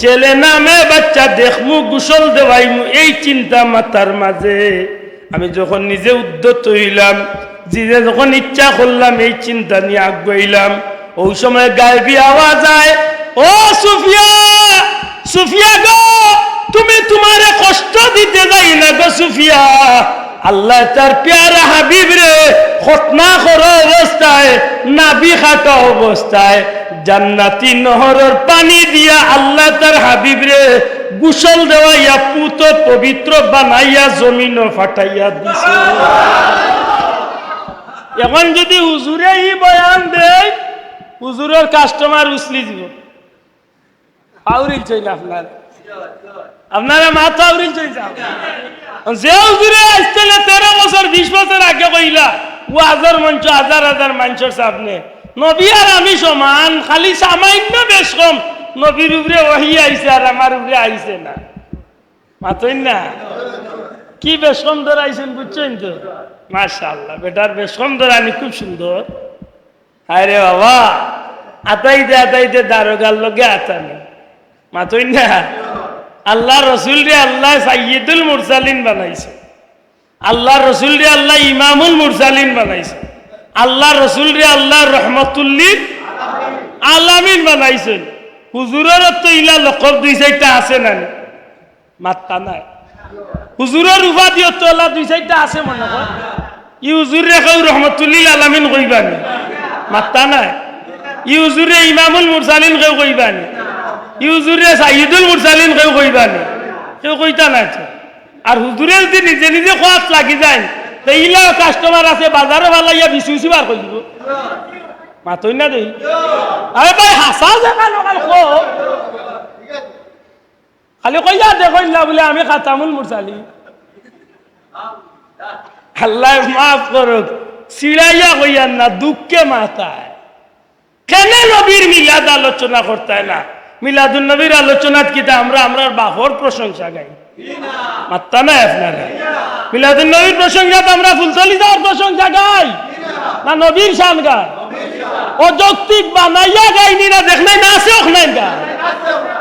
[SPEAKER 1] ছেলে নামে বাচ্চা দেখমু গোসল দেওয়াইমু, এই চিন্তা মাথার মাঝে আমি যখন নিজে উদ্যত হইলাম, নিজে যখন ইচ্ছা করলাম, এই চিন্তা নিয়ে আগাইলাম, ওই সময় গায়েবী আওয়াজ আয়, ও সুফিয়া, সুফিয়া গো, তুমি তোমারে কষ্ট দিতে যাই না গো সুফিয়া, আল্লাহ তার প্যারা হাবিব রে খতনা করা অবস্থায়, নাবি খাটা অবস্থায় জান্নাতি নহরের পানি দিয়া আল্লাহ তার হাবিব রে গোসল দেওয়াইয়া পুত পবিত্র বানাইয়া জমিন ফাটাইয়া দিছে। এখন যদি হুজুরে ই বয়ান দেয়, হুজুরের কাস্টমার উছলি দিব, আউরিল চাই না আপনার, আপনারা মাথা আউরিল চাই যাও। যে হুজুরে আসছিলে 13 বছর 20 বছর আগে কইলা ও হাজার মঞ্চ হাজার হাজার মানুষের সামনে, নবী আর আমি সমান, খালি সামান্য বেশ কম নবীর উপরে ওহি আইছে আর আমার উপরে আইছে না, মাতই না কি বেশ কম ধরে আইছেন বুঝছেন তো। মাশাআল্লাহ, বেটার বেশ কম ধরে আনি খুব সুন্দর। আরে বাবা, আতাইতে দারোগার লগে আতানি, মাতই না। আল্লাহ রসুল রে আল্লাহ সাইয়্যিদুল মুরসালিন বানাইছে, আল্লাহ রসুল রে আল্লাহ ইমামুল মুরসালিন বানাইছে, আল্লাহ রসুল রে আল্লাহ রহমতুল্লিল আলামিন বানাইছেন। হুজুরের তো ইলা লকব 2-4টা আছে না, মাত্তা নাই। হুজুরের উপাধি তো আল্লাহ 2-4টা আছে মনে কর, ই হুজুর রে কেউ রহমতুল্লিল আলামিন কইবানি, মাত্তা নাই। ই হুজুরে ইমামুল মুরসালিন কেউ কইবানি, ই হুজুরে সাইয়্যিদুল মুরসালিন কেউ কইবানি, কেউ কইতা নাই। আর হুজুরে যদি নিজে নিজে খোয়াত লাগি যায়, ইলা কাস্টমার আছে বাজারে ভালাইয়া বিচুচি বার করে দিব, মাতই না দেই। আরে ভাই হাসা জায়গা নকাল খো, খালি কইয়া দেখই না বলে আমি খাতামুল মুরসালিন। আল্লাহ মাফ করুক, সিড়াইয়া কইয়ান না, দুঃখে মাথায় কেন নবীর মিলাদ আলোচনা করতে না? মিলাদুন নবীর আলোচনাত কিতা আমরা আমরার বাহর প্রশংসা গাই, মাত্তা নাই আপনারা। মিলাদুন নবীর প্রশংসাত আমরা ফুলতলি যাওয়ার প্রশংসা গাই না নবীর শান গাই? অযৌক্তিক বানাইয়া গাইনি না, দেখ নাই না আছে ওখানে গাই,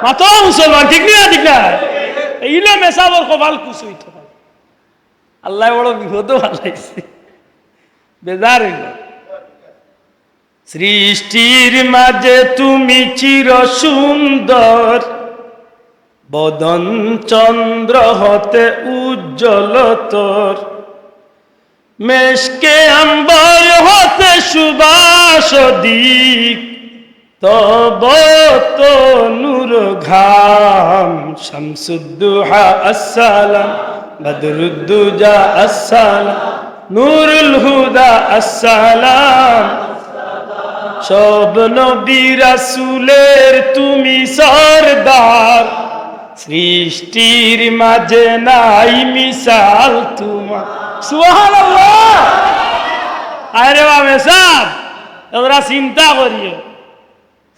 [SPEAKER 1] মাত্র মুসলমান ঠিক না ঠিক না? এইলো মেসাবর কপাল কুচু হইতে পারে। আল্লাহ বড় বিপদও হারাইছে, বেজার হইল। সৃষ্টির মাঝে তুমি চির সুন্দর, বদন চন্দ্র হতে উজ্জ্বল তোর, মেশকে আম্বর হতে সুবাস দিক, তব তো নূর ঘাম, শামসুদ্দুহা আসসালাম, বদরুদ্দুজা আসসালাম, নূরুল হুদা আসসালাম, সব নবী রাসূলের তুমি সরদার, সৃষ্টির মাঝে নাই মিসাল তোমার। সুবহানাল্লাহ। আরে বাবা সাহেব, তোমরা চিন্তা করিও,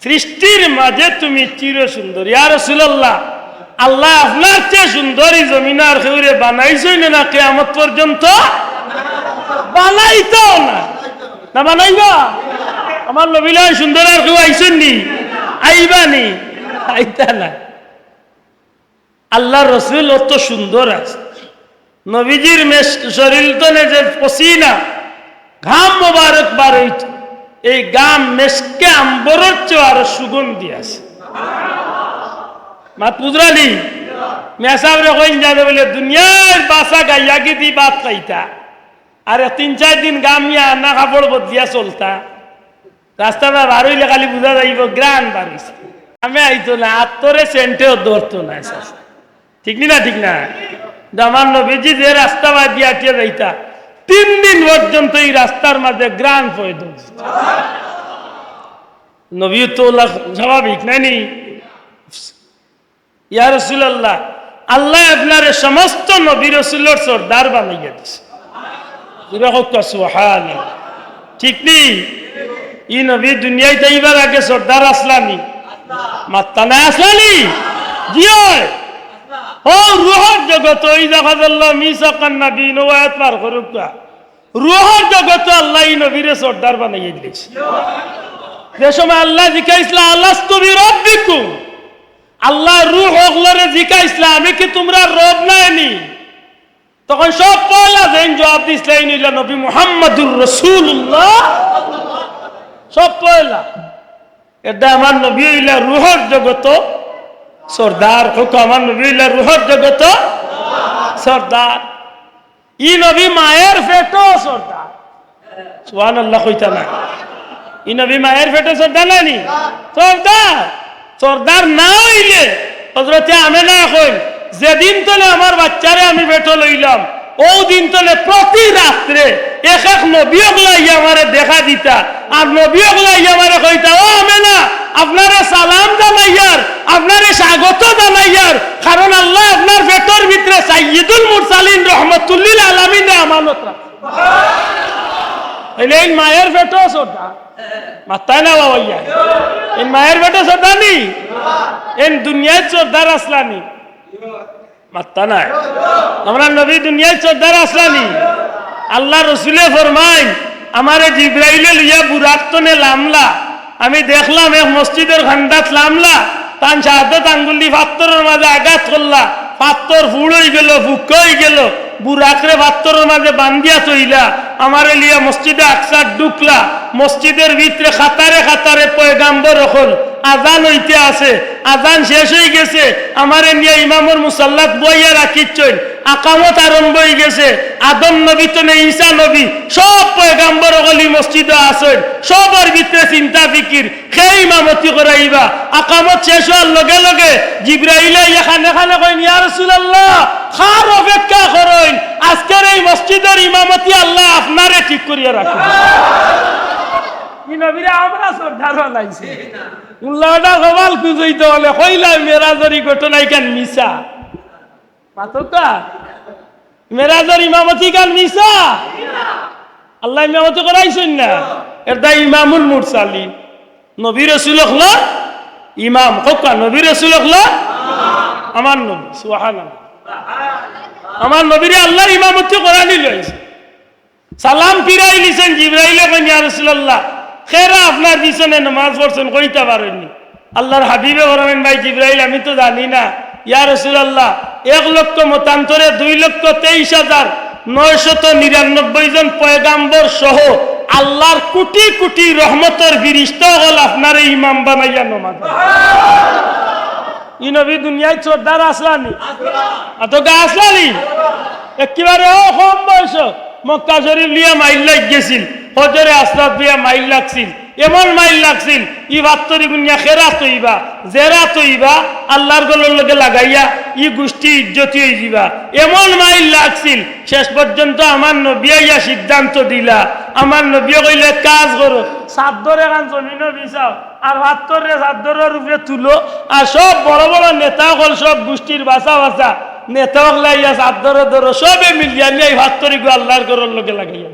[SPEAKER 1] সৃষ্টির মাঝে তুমি চির সুন্দর। ইয়া রাসূলুল্লাহ, আল্লাহ আপনার চেয়ে সুন্দরী জমিনার খেউরে বানাইছই না কিয়ামত পর্যন্ত? বানাইতো না, না বানাইবা? আমার নবীলা সুন্দর আর কেউ আইসেন নি? আইবানি? আইতা না। আল্লাহ রসুল অত সুন্দর আছে, নবীজির শরীর তনে যে পসিনা ঘাম মোবারক বার হইত, এই গাম মেশকে আম্বরের চেয়ে আরো সুগন্ধি আছে। মাত পুজরালি মেসাবরে কইন যাবে বলে দুনিয়ার বাসা গাইয়া কি দি বাত খাইতা, আরে 3-4 দিন গামিয়া না কাপড় বদলিয়া চলতা, রাস্তাটা বার হইলে খালি বুঝা যাইব গ্রান বার হইছে। আমি আইতো না, আত্মরে সেন্টেও ধরতো না। ঠিক না ঠিক না? আমার নবীজি যে রাস্তা বাদ দিয়ে আটিয়ে যাইতা 3 দিন পর্যন্ত এই রাস্তার মাঝে গ্রান পয়দ নবী তো স্বাভাবিক নাইনি। ইয়া রাসূলুল্লাহ, আল্লাহ আপনার সমস্ত নবী রাসূলের সর্দার বানাইয়া দিছে। সুবহানাল্লাহ, ঠিক নি? ই নবী দুনিয়ায় যাইবার আগে সর্দার আসলানি, মাত্তা না আসলানি? জিও ও রুহের জগৎ, ওই দেখা গেল মিসাকান নবী নওয়াত পার করুক। রুহের জগৎ আল্লাহ এই নবীরে সর্দার বানাইয়া দিয়েছে। যে সময় আল্লাহ জিজ্ঞাসা আলাস্তু বিরাব্বিকুম, আল্লাহ রূহ ওগুলোরে জিজ্ঞাসা আমি কি তোমরা রব নাইনি? তখন সব পয়লা যেন জবাব দিছিলেন ইলা নবী মুহাম্মদুর রাসূলুল্লাহ। সব পয়লা এটা আমার নবী ইলা রূহের জগৎ সর্দার। হোক আমার নবী ইলা রূহের জগৎ সর্দার। ই নবী মায়ের পেটও সর্দার। সুবহানাল্লাহ কইতা না? ই নবী মায়ের পেটে সর্দার নানি? সর্দার। সর্দার না হইলে হযরতে আমেনা কই যেদিন তলে আমার বাচ্চারে আমি পেটে লইলাম ও দিন তলে প্রতি রাত্রে এক এক নবী ওগলাই আমারে দেখা দিতা। আর নবী ওগলাই আমারে কইতা ও আমেনা আপনারে সালাম জানাইয়ার, আপনারে স্বাগত জানাইয়ার, কারণ আল্লাহ আপনার পেটের ভিতরে সাইয়্যিদুল মুরসালিন রহমাতুল্লিল আলামিন আমানত রাখছে। এই মায়ের পেটে সর্দার। মাত্তায় না বাবাইয়া, এই মায়ের পেটে সর্দার নি? এই দুনিয়ায় সর্দার আসলানি? মাত্তা নাই। আমরা নবী দুনিয়ায় সর্দার আসলানি? আল্লাহ রসুলে ফরমাই আমারে জিব্রাইলে লইয়া বুরাক্তনে লামলা, আমি দেখলাম এক মসজিদের খান্দাত লামলা, তান শাহাদত আঙ্গুলি পাত্তরের মাঝে আঘাত করলা, পাত্তর ফুড় হয়ে গেল, বুক হয়ে গেল, বুরাকরে পাত্তরের মাঝে বান্ধিয়া থইলা, আমারে লিয়া মসজিদে আকসার ঢুকলা। মসজিদের ভিতরে খাতারে খাতারে পয়গাম্বর হল, আজান হইতে আছে, আজান শেষ হয়ে গেছে, আমারে নিয়ে ইমামর মুসাল্লাত বইয়া রাখিচ্ছেন, আকামত আরম্ভ হয়ে গেছে। আদম নবী তো নেই, ঈসা নবী, সব পয়গাম্বর হলি মসজিদে আসেন, সবার ভিতরে চিন্তা ফিকির, খেয়ে ইমামতি করাইবা। আকামত শেষ হওয়ার লগে লগে জিব্রাইলে এখানে এখানে কইন ইয়া রাসূলুল্লাহ খার অপেক্ষা করেন, আজকের এই মসজিদের ইমামতি আল্লাহ আপনারে ঠিক করিয়া রাখুন। নবীরা আমরা সর্দার বানাইছে। উল্লাহটা সবাল খুঁজইতে বলে কইলাম মেরাজরি ঘটনাই কেন মিশা মাতকা মেরাজর ইমামতি কেন মিশা? আল্লাহ ইমামতি করাইছেন না? এটা ইমামুল মুরসালিন, নবী রাসূল হলো ইমাম। হোক নবী রাসূল হলো আমার নবী। সুবহানাল্লাহ, আমার নবীরে আল্লাহর ইমামতি করানি লইছে। সালাম ফিরাই লিছেন জিব্রাইলে কইন ইয়া রাসূলুল্লাহ খেরা আপনার পিছনে নামাজ পড়ছেন কইতে পারেননি? আল্লাহর হাবিবে বলেন ভাই জিব্রাইল আমি তো জানি না। ইয়া রাসূলুল্লাহ 1 লক্ষ মতান্তরে 2,23,999 জন পয়গাম্বর সহ আল্লাহর কোটি কোটি রহমতের ফিরিস্তা হল আপনার ইমাম বানাইয়া নামাজ। ই নবী দুনিয়ায় সর্দার আসলানি? আতকা আসলানি? একেবারে কম বয়স মক্কা শরীফ লিয়া মাইল লাগ গেছিল, হজরে আসরাত দিয়া মাইল লাগছিল, এমন মাইল লাগছিল ই ভাত্তরি গুনিয়া খেরা তৈবা জেরা তৈবা আল্লাহর গলের লগে লাগাইয়া ই গোষ্ঠী ইজ্জতি হয়ে যাবা, এমন মাইল লাগছিল। শেষ পর্যন্ত আমার নবী আইয়া সিদ্ধান্ত দিলা, আমার নবী কইলে কাজ করো, চাদর এখন জমিনও বিছাও আর ভাত্তরে চাদরের উপরে তুলো, আর সব বড় বড় নেতা হল সব গোষ্ঠীর বাঁচা বাঁচা নেতা লাইয়া চাদরে ধরো, সবে মিলিয়া নিয়ে এই ভাত্তরি গো আল্লাহর গলের লগে লাগাইয়া।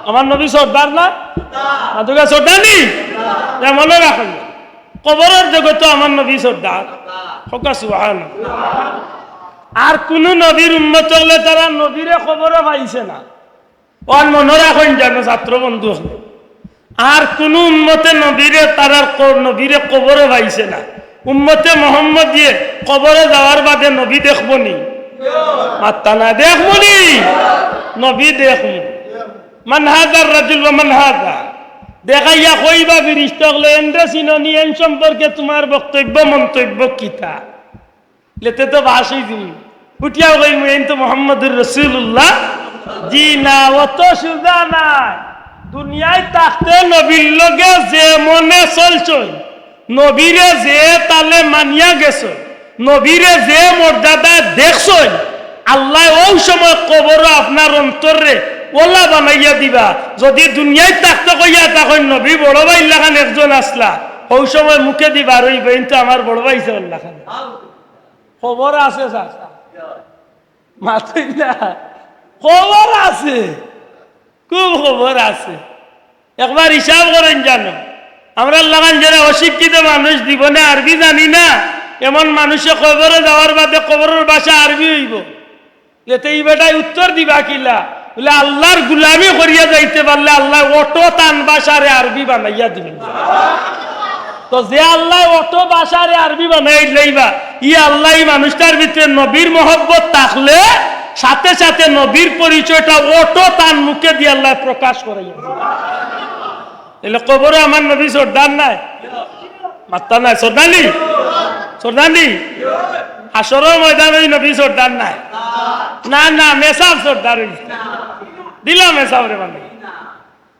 [SPEAKER 1] আমার নবী সর্দার না? তোকে সর্দার নি? মনে রাখেন কবরের জগতে আমার নবী সর্দার। সুবহানাল্লাহ। আর কোন নবীর উম্মত হলে তারা নবীরে খবরে পাইছে না। ওর মনে রাখেন জানো ছাত্র বন্ধু, আর কোন উম্মতে নবীরে তারা নবীরে কবরে পাইছে না। উম্মতে মোহাম্মদ দিয়ে কবরে যাওয়ার বাদে নবী দেখবনি? মাত্তা না দেখবনি, নবী দেখবো। মান হাযার রাজুল ওয়া মান হাযা দেখাইয়া কইবা ফিরিস্তা হলো এন্ড্রে চিননি, এন সম্পর্কে তোমার বক্তব্য মন্তব্য কিতা? লেতে তো ভাষি দিন উঠিয়া কইমু এন তো মুহাম্মদুর রাসূলুল্লাহ। জি না, অত সুজা নাই। দুনিয়ায় থাকতে নবীর লগে যে মনে চলছই, নবীরে যে তালে মানিয়া গেছ, নবীরে যে মর্যাদা দেখছই, আল্লাহ ওই সময় কবর আপনার অন্তরে ওলা বানাইয়া দিবা। যদি দুনিয়ায় থাকতে কইয়া তখন নবী বড় ভাই লাগান একজন আসলা, ওই সময় মুখে দিবা আর ওই তো আমার বড় ভাই লাগান খবর আছে, মাথায় না খবর আছে, খুব খবর আছে। একবার হিসাব করেন, জানো আমরা লাগান যারা অশিক্ষিত মানুষ, জীবনে আরবি জানি না এমন মানুষে কবরে যাওয়ার বাদে কবরের ভাষা আরবি হইব, এতে এই বেটায় উত্তর দিবা কিলা বলে আল্লাহর গুলামি করিয়া যাইতে পারলে আল্লাহ অটো তান ভাষারে আরবি বানাইয়া দিবেন। তো যে আল্লাহ অটো ভাষারে আরবি বানাই লইবা, ই আল্লাহ মানুষটার ভিতরে নবীর মহব্বত থাকলে সাথে সাথে নবীর পরিচয়টা অটো তান মুখে দিয়ে আল্লাহ প্রকাশ করাইয়া এলে কবরে আমার নবী শ্রদ্ধার নাই, মাত্তা নাই, শ্রদ্ধানি শ্রদ্ধানি আসরের ময়দানে নবী শ্রদ্ধার নাই, না না মেসাব শ্রদ্ধার দিলাম মেসাব রে মানে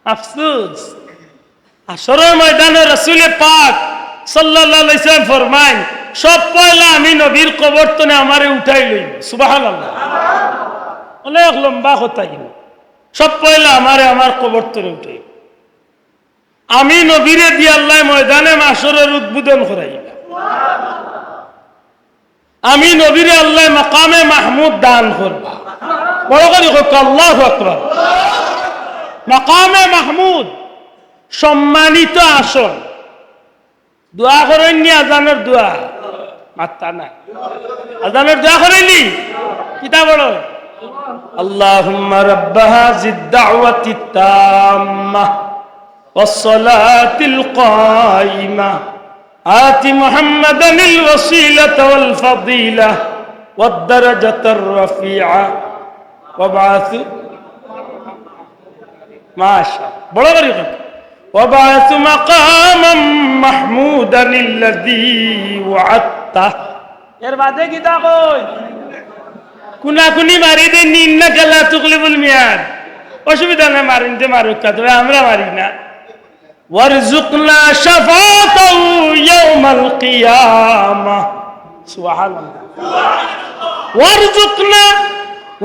[SPEAKER 1] আফসোস। আসরের ময়দানে রাসূল পাক সাল্লাল্লাহু আলাইহি ওয়াসাল্লাম ফরমায়, সব পয়লা আমি নবীর কবর তনে আমারে উঠাই লই, সুবহানাল্লাহ। অনেক লম্বা কথা, সব পয়লা আমারে আমার কবর তনে উঠাই, আমি নবীরে দিয়ে আল্লাহ ময়দানে মাশরের উদ্বোধন করাই, আমি নবীরে আল্লাহ মাকামে মাহমুদ দান করবা। বড় করে হোক আল্লাহু আকবার। মাকামে মাহমুদ সম্মানিত আসন, দোয়া করেননি আজানের দোয়া, মাত্তা না আজানের দোয়া করেননি, কিতা বড় আল্লাহুম্মা রাব্বা হাযিদ দাওয়াতিত তাম্মা والصلاة القائمة آت محمدا الوسيلة والفضيلة والدرجة الرفيعة وابعث ما شاء الله وابعث مقاما محمودا الذي وعدته এর বাদে কি তা কই কুনাকুনি মারি দেন ইন্নাকা লা তুগলিবুল মিয়াদ, অসুবিধা নাই, মারিনতে মারুক, তবে আমরা মারি না। ওয়ারযুকনা শাফাতাহু ইয়াউমাল কিয়ামাহ, সুবহানাল্লাহ।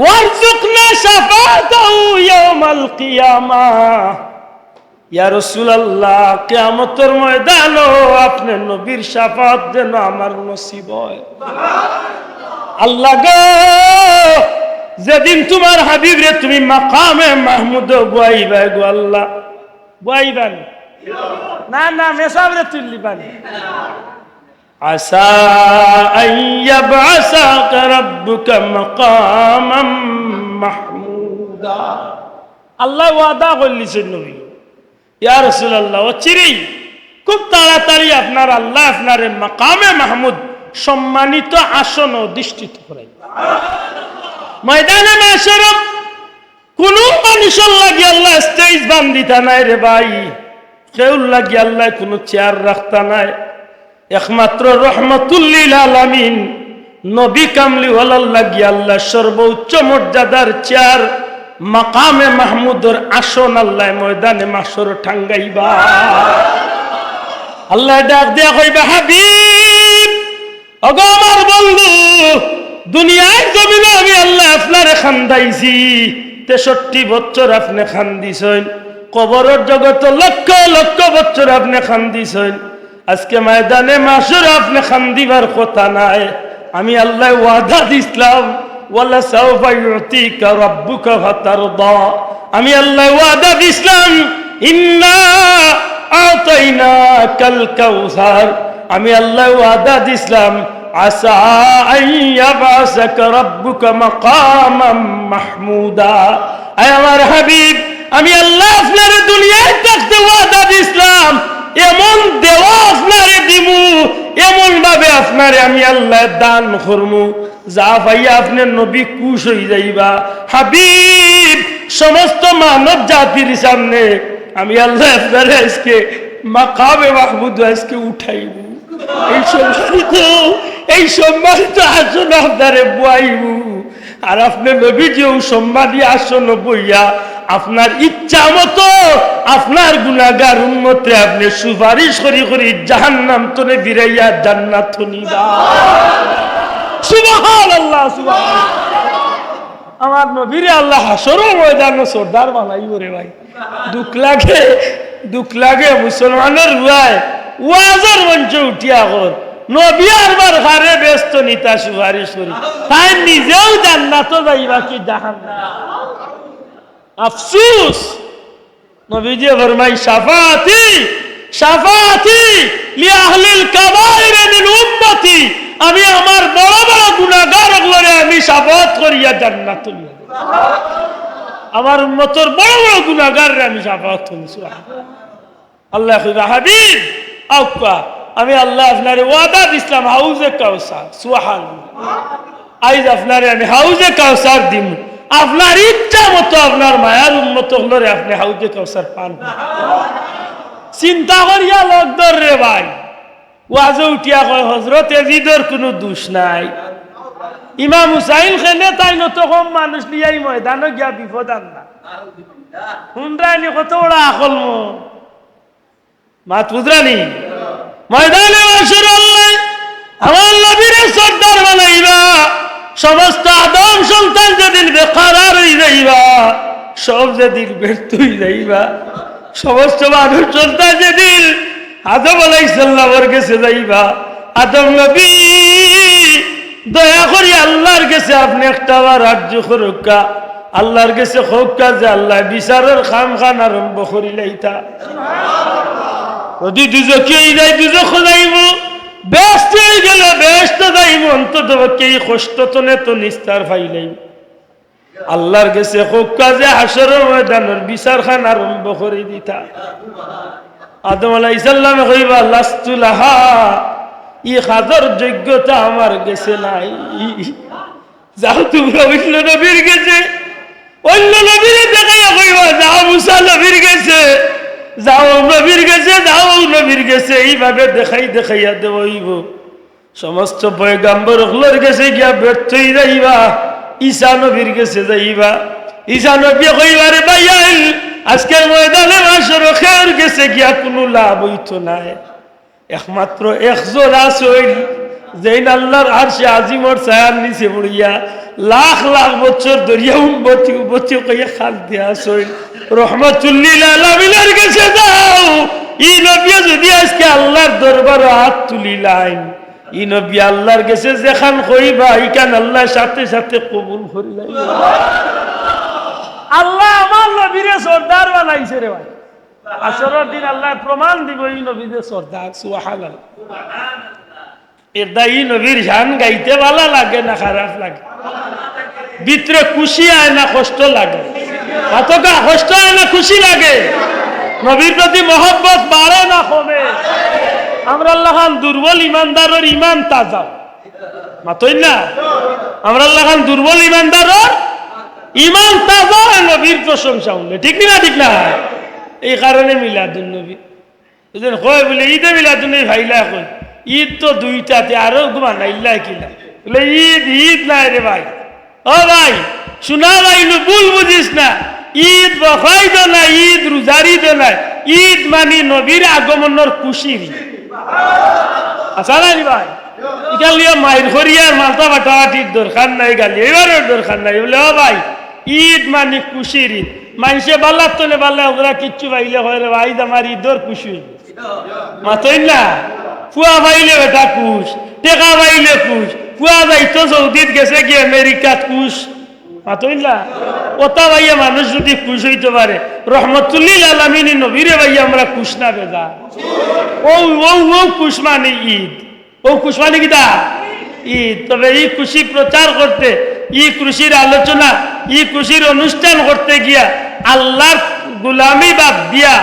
[SPEAKER 1] ওয়ারযুকনা শাফাতাহু ইয়াউমাল কিয়ামাহ, ইয়া রাসূলুল্লাহ কিয়ামতের ময়দানে আপনি নবীর শাফাত যেন আমার নসিব হয়। আল্লাহ গো, যেদিন তোমার হাবিব রে তুমি মাকামে মাহমুদ বুয়াইবা গো আল্লাহ, বুয়াইবান না না মেসাব রে তুলিবান, আসা আইয়াবআসাকা রাব্বুকা মাকামান মাহমুদা, আল্লাহ ওয়াদা করলিছেন নবী, ইয়া রাসূলুল্লাহ অচিরেই খুব তাড়াতাড়ি আপনার আল্লাহ আপনার মাকামে মাহমুদ সম্মানিত আসন অধিষ্ঠিত করাই। ময়দানে মাশর কোন মানুষের লাগি আল্লাহ স্টেজ বান্ধিতা নাই রে ভাই, কেউ লাগি আল্লাহ কোন চেয়ার রাখতা নাই, একমাত্র রহমাতুল লিল আলামিন নবী কামলি ওয়ালার লাগি আল্লাহ সর্বোচ্চ মর্যাদার চেয়ার মাকামে মাহমুদের আসন আল্লাহ ময়দানে মাশর ঠাঙ্গাইবা। আল্লাহ ডাক দিয়া কইবা, হাবিব ওগো আমার বন্ধু, দুনিয়ার জমিনে আমি আল্লাহ আপনারে খান্দাইছি, 63 বছর আপনি খান্দিছেন, কবরের জগতে লক্ষ লক্ষ বছর আপনি খান্দিছেন, আজকে ময়দানে মাশর আপনি খান্দিবার কথা নাই। আমি আল্লাহ ওয়াদা দিছিলাম, ওয়ালা সাওফা ইউতিকা রাব্বুকা ফাতারদা, আমি আল্লাহ ওয়াদা দিছিলাম, ইন্না আতাইনাকাল কাউসার, আমি আল্লাহ ওয়াদা দিছিলাম, আসা আইয়াবাসাকা রাব্বুকা মাকামান মাহমুদা। আয় আমার হাবিব, আমি আল্লাহ আপনারে দুনিয়ায় থাকতে ওয়াদা দিছিলাম, এমন দেওয়া আপনারে দিমু, এমন ভাবে আপনারে আমি আল্লাহ দান করমু, যা ভাইয়া আপনার নবী খুশ হয়ে যাইবা। হাবিব, সমস্ত মানব জাতির সামনে আমি আল্লাহ আপনারে আজকে মাকামে মাহমুদ আজকে উঠাইব, এই সম্মানিত আসন আপনারে বুয়াইব, আর আপনি নবী যে সম্মানী আসন বইয়া আপনার ইচ্ছা মতো আপনার গুনাহগার উম্মতে আপনি সুপারিশ করি করি জাহান্নাম তনে বিরাইয়া জান্নাত নিবা। সুবহানাল্লাহ, সুবহানাল্লাহ। আমার নবীরে আল্লাহ হাসরের ময়দানে সর্দার বানাইব রে ভাই। দুঃখ লাগে মুসলমানের রুয়ায় ওয়াজের মঞ্চে উঠিয়া কর নবী আরবার ঘরে ব্যস্ত নিতা সুপারিশ করি, তাই নিজেও জান্নাত যাইবা কি জাহান্নাম। আফসুস, নবীজি ফরমাই শাফাআতি শাফাআতি লি আহলিল কাবাইর মিন উম্মতি, আমি আমার বড় বড় গুনাহগারগুলোরে আমি শাফাআত করিয়া জান্নাত লইয়া দেব। আমার উম্মতের বড় বড় গুনাহগাররে আমি শাফাআত করি। সুবহানাল্লাহ। আল্লাহ কইবা হাবিব আউকা, আমি আল্লাহ আপনারে ওয়াদা দিলাম হাউজে কাউসার। সুবহানাল্লাহ। আইজ আপনারে আমি হাউজে কাউসার দিম, আপনার ইচ্ছা মতো আপনার মায়ার উন্মত হলরে আপনি হাউজে কাউসার পান। চিন্তা করিয়া লোক ধর রে ভাই, ওয়াজে উঠিয়া কয় হযরত ইয়াজিদের কোনো দোষ নাই। ইমাম হুসাইন খেনে তাই নত কম মানুষ লিয়াই ময়দানে গিয়া বিপদ আনলা। হুন্ড্রানি কত বড় আকল মাত বুঝরানি ময়দানে মাশর আল্লাহ আমার নবীরে সর্দার বানাইবা। সমস্ত আদম সন্তান যেদিন বেকারার হয়ে যাইবা, সব যেদিন ব্যর্থ হয়ে যাইবা, সমস্ত মানুষ সন্তান যেদিন আদম আলাইহিস সালামের কাছে যাইবা, আদম নবী দয়া করি আল্লাহর কাছে আপনি একটা বার আর্য করুকা, আল্লাহর কাছে হোকা যে আল্লাহ বিচারের খাম খান আরম্ভ করিলাইতা। যদি দুজকে যাই দুজক যাইব, ব্যস্ত হয়ে গেল ব্যস্ত যাইব, অন্তত এই কষ্ট তনে তো নিস্তার পাইলাই। আল্লাহর কাছে হোকা যে হাসরের ময়দানের বিচার খান আরম্ভ করে দিতা। আদম আলাইহিস সালাম কইবা লাস্তু লাহা, ই হাজার যোগ্যতা আমার কাছে নাই। যাও তোমরা অন্য নবীর কাছে, অন্য নবীরে দেখাইয়া কইবা যাও মুসা নবীর কাছে, যাও নবীর কাছে, যাও নবীর কাছে, এইভাবে দেখাইয়া দেবইব। সমস্ত পয়গাম্বর হলোর কাছে গিয়া ব্যর্থ হয়ে যাইবা, ঈসা নবীর কাছে যাইবা। ঈসা নবী কইবারে ভাইয়াইল আজকের ময়দানে মাশর খের গেছে গিয়া কোনো লাভ হইতো নাই। একমাত্র একজন আসইল যেই আল্লাহর আরশে আজিমর ছায়ার নিচে পড়িয়া লাখ লাখ বছর ধরিয়া উম্মতি উম্মতি কইয়া খাল দিয়া আসইল রহমাতুল লিল আলামিনের কাছে যাও। ই নবী যদি আজকে আল্লাহর দরবারে হাত তুলিলাইন, ই নবী আল্লাহর কাছে যেখান কইবা ইকান আল্লাহ সাথে সাথে কবুল করিলাই। আল্লাহ আমার নবীরে সর্দার বানাইছে রে ভাই। আসরের দিন আল্লাহ প্রমাণ দিব এই নবীদের সর্দার। সুবহানাল্লাহ। এর দা এই নবীর গান গাইতে ভালো লাগে না খারাপ লাগে? ভিতরে খুশি হয় না কষ্ট লাগে? কতটা কষ্ট হয় না খুশি লাগে? নবীর প্রতি মহব্বত বাড়ে না কমে? আমরা আল্লাহ খান দুর্বল ইমানদারের ইমান তাজা মাতই না, আমরা আল্লাহ খান দুর্বল ইমানদারের ইমান তাজা নবীর প্রশংসা হলে, ঠিক না ঠিক না? এই কারণে মিলাদুন নবী কয় বলে ঈদে মিলাদুন নবী ভাইলা কয় ঈদ তো দুইটাতে আরো বানাইলা কিলা বলে ঈদ ঈদ নাই রে ভাই। ও ভাই শোনা ভাই ভুল বুঝিস না, ঈদ বফাইদ না, ঈদ রোজারিদ না, ঈদ মানে নবীর আগমনের খুশির। আচ্ছা না ভাই, ইকাল মায়ের হরিয়ার মালতা বাটাবাটির দরকার নাই, গালি এবারের দরকার নাই। বলে ও ভাই ঈদ মানে খুশির ঈদ, মানুষে বাল্লার তোলে বাল্লা ওরা কিচ্ছু পাইলে হয় রে ভাই আমার ঈদর খুশি মাতই না। ফুয়া পাইলে বেটা খুশ, টেকা পাইলে খুশ, ফুয়া যাইতো সৌদিত গেছে কি আমেরিকাত খুশ মাতই না। ওটা ভাইয়া মানুষ যদি খুশ হইতে পারে, রহমাতুল লিল আলামিন নবীরে ভাইয়া আমরা খুশ না বেজা। ও ও ও খুশ মানে ঈদ, ও খুশ মানে কিটা ঈদ। তবে এই খুশি প্রচার করতে, ই খুশির আলোচনা, ই খুশির অনুষ্ঠান করতে গিয়া আল্লাহর গুলামি বাদ দিয়া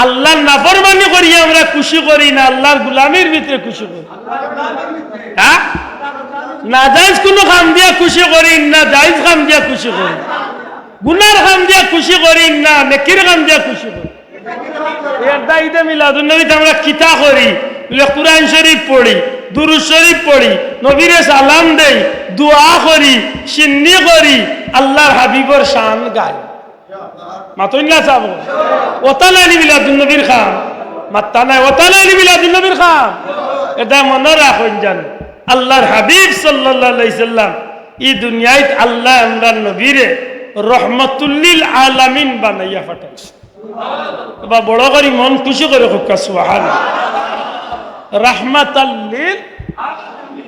[SPEAKER 1] আল্লাহর নাফরমানি করিয়া আমরা খুশি করি না, আল্লাহর গুলামির ভিতরে খুশি করি। হ্যাঁ, না জায়েজ কোনো কাম দিয়া খুশি করি না, জায়েজ কাম দিয়া খুশি করি, গুনার কাম দিয়া খুশি করি না, নেকির কাম দিয়া খুশি করি। এর দায়িত্ব মিলাদুন নবীতে আমরা কিতা করি বলে কুরআন শরীফ পড়ি, দুরূদ শরীফ পড়ি, নবীরে সালাম দেই, দোয়া করি, সিন্নি করি, আল্লাহর হাবিবর শান গাই। মাতইন না চাবো ওতা নাই মিলাদুন নবীর খাম মাত্তা নাই ওতা নাই মিলাদুন নবীর খাম এটা মনে রাখুন জান আল্লাহর হাবিব সাল্লাল্লাহু আলাইহি সাল্লাম এই দুনিয়ায় আল্লাহ আমরার নবীরে রহমাতুল্লিল আলামিন বানাইয়া পাঠাইছে বা বড় করে মন খুশি করে হোক সুবহানাল্লাহ রাহমাতাল্লিল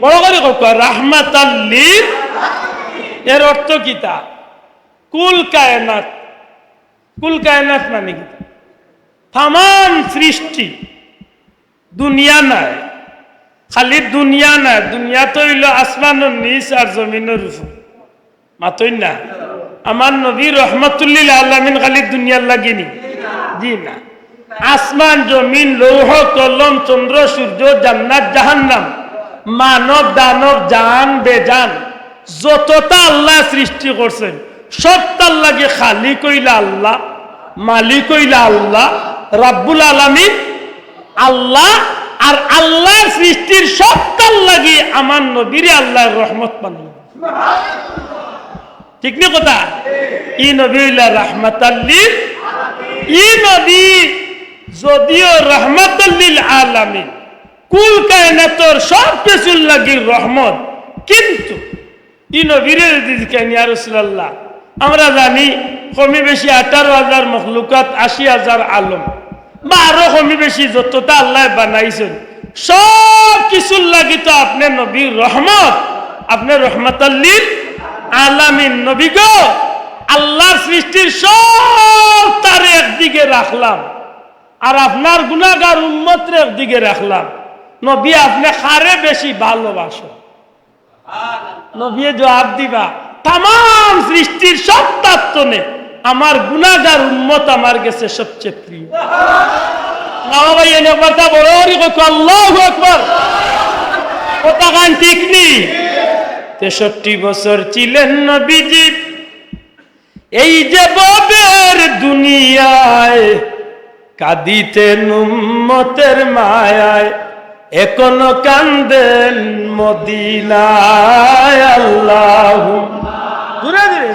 [SPEAKER 1] বড় করে হোক রাহমাতাল্লিল এর অর্থ কি তা কুল কায়নাত মানে কি তামাম সৃষ্টি দুনিয়া নাই খালি দুনিয়া না দুনিয়া তো হইল আসমানের নিচ আর জমিনের উপর মাতই না আমার নবী রহমাতুল্লিল আলামিন খালি দুনিয়ার লাগেনি জি না আসমান জমিন লৌহ কলম চন্দ্র সূর্য জান্নাত জাহান্নাম মানব দানব জান বেজান যতটা আল্লাহ সৃষ্টি করছেন সবটার লাগে খালিক হইলা আল্লাহ মালিক হইলা আল্লাহ রাব্বুল আলামিন আল্লাহ আর আল্লাহর সৃষ্টির সবটার লাগি আমার নবীরে আল্লাহর রহমত বানাইল ঠিক না কথা ই নবী হইলা রাহমাতাল্লিল ই নবী যদিও রাহমাতাল্লিল আলামিন কুল কায়নাতর সব কিছুর লাগি রহমত কিন্তু ই নবীরে দিকেন ইয়া রাসূলুল্লাহ আমরা জানি কমই বেশি 18,000 মখলুকাত 80,000 আলম বা আরো কমই বেশি যতটা আল্লাহ বানাইছেন সব কিছুর লাগি তো আপনার নবীর রহমত আপনার রহমাতাল্লিল আলামিন নবী গো আল্লাহর সৃষ্টির সব তার একদিকে রাখলাম আর আপনার গুনাহগার উম্মতরে একদিকে রাখলাম নবী আপনি কারে বেশি ভালোবাসো নবী জবাব দিবা तमाम সৃষ্টির সব তাত্ত্বনে আমার গুনাহগার উম্মত আমার কাছে সবচেয়ে প্রিয় নাও ভাই এনে কথা বড়ই কত আল্লাহু আকবার কথা গান ঠিক নি 63 বছর ছিলেন নবীজি এই যে ববের দুনিয়ায় কাঁদিতেন উম্মতের মায়ায় এখনো কান্দেন মদিনায় আল্লাহুম্মা ধরে ধরে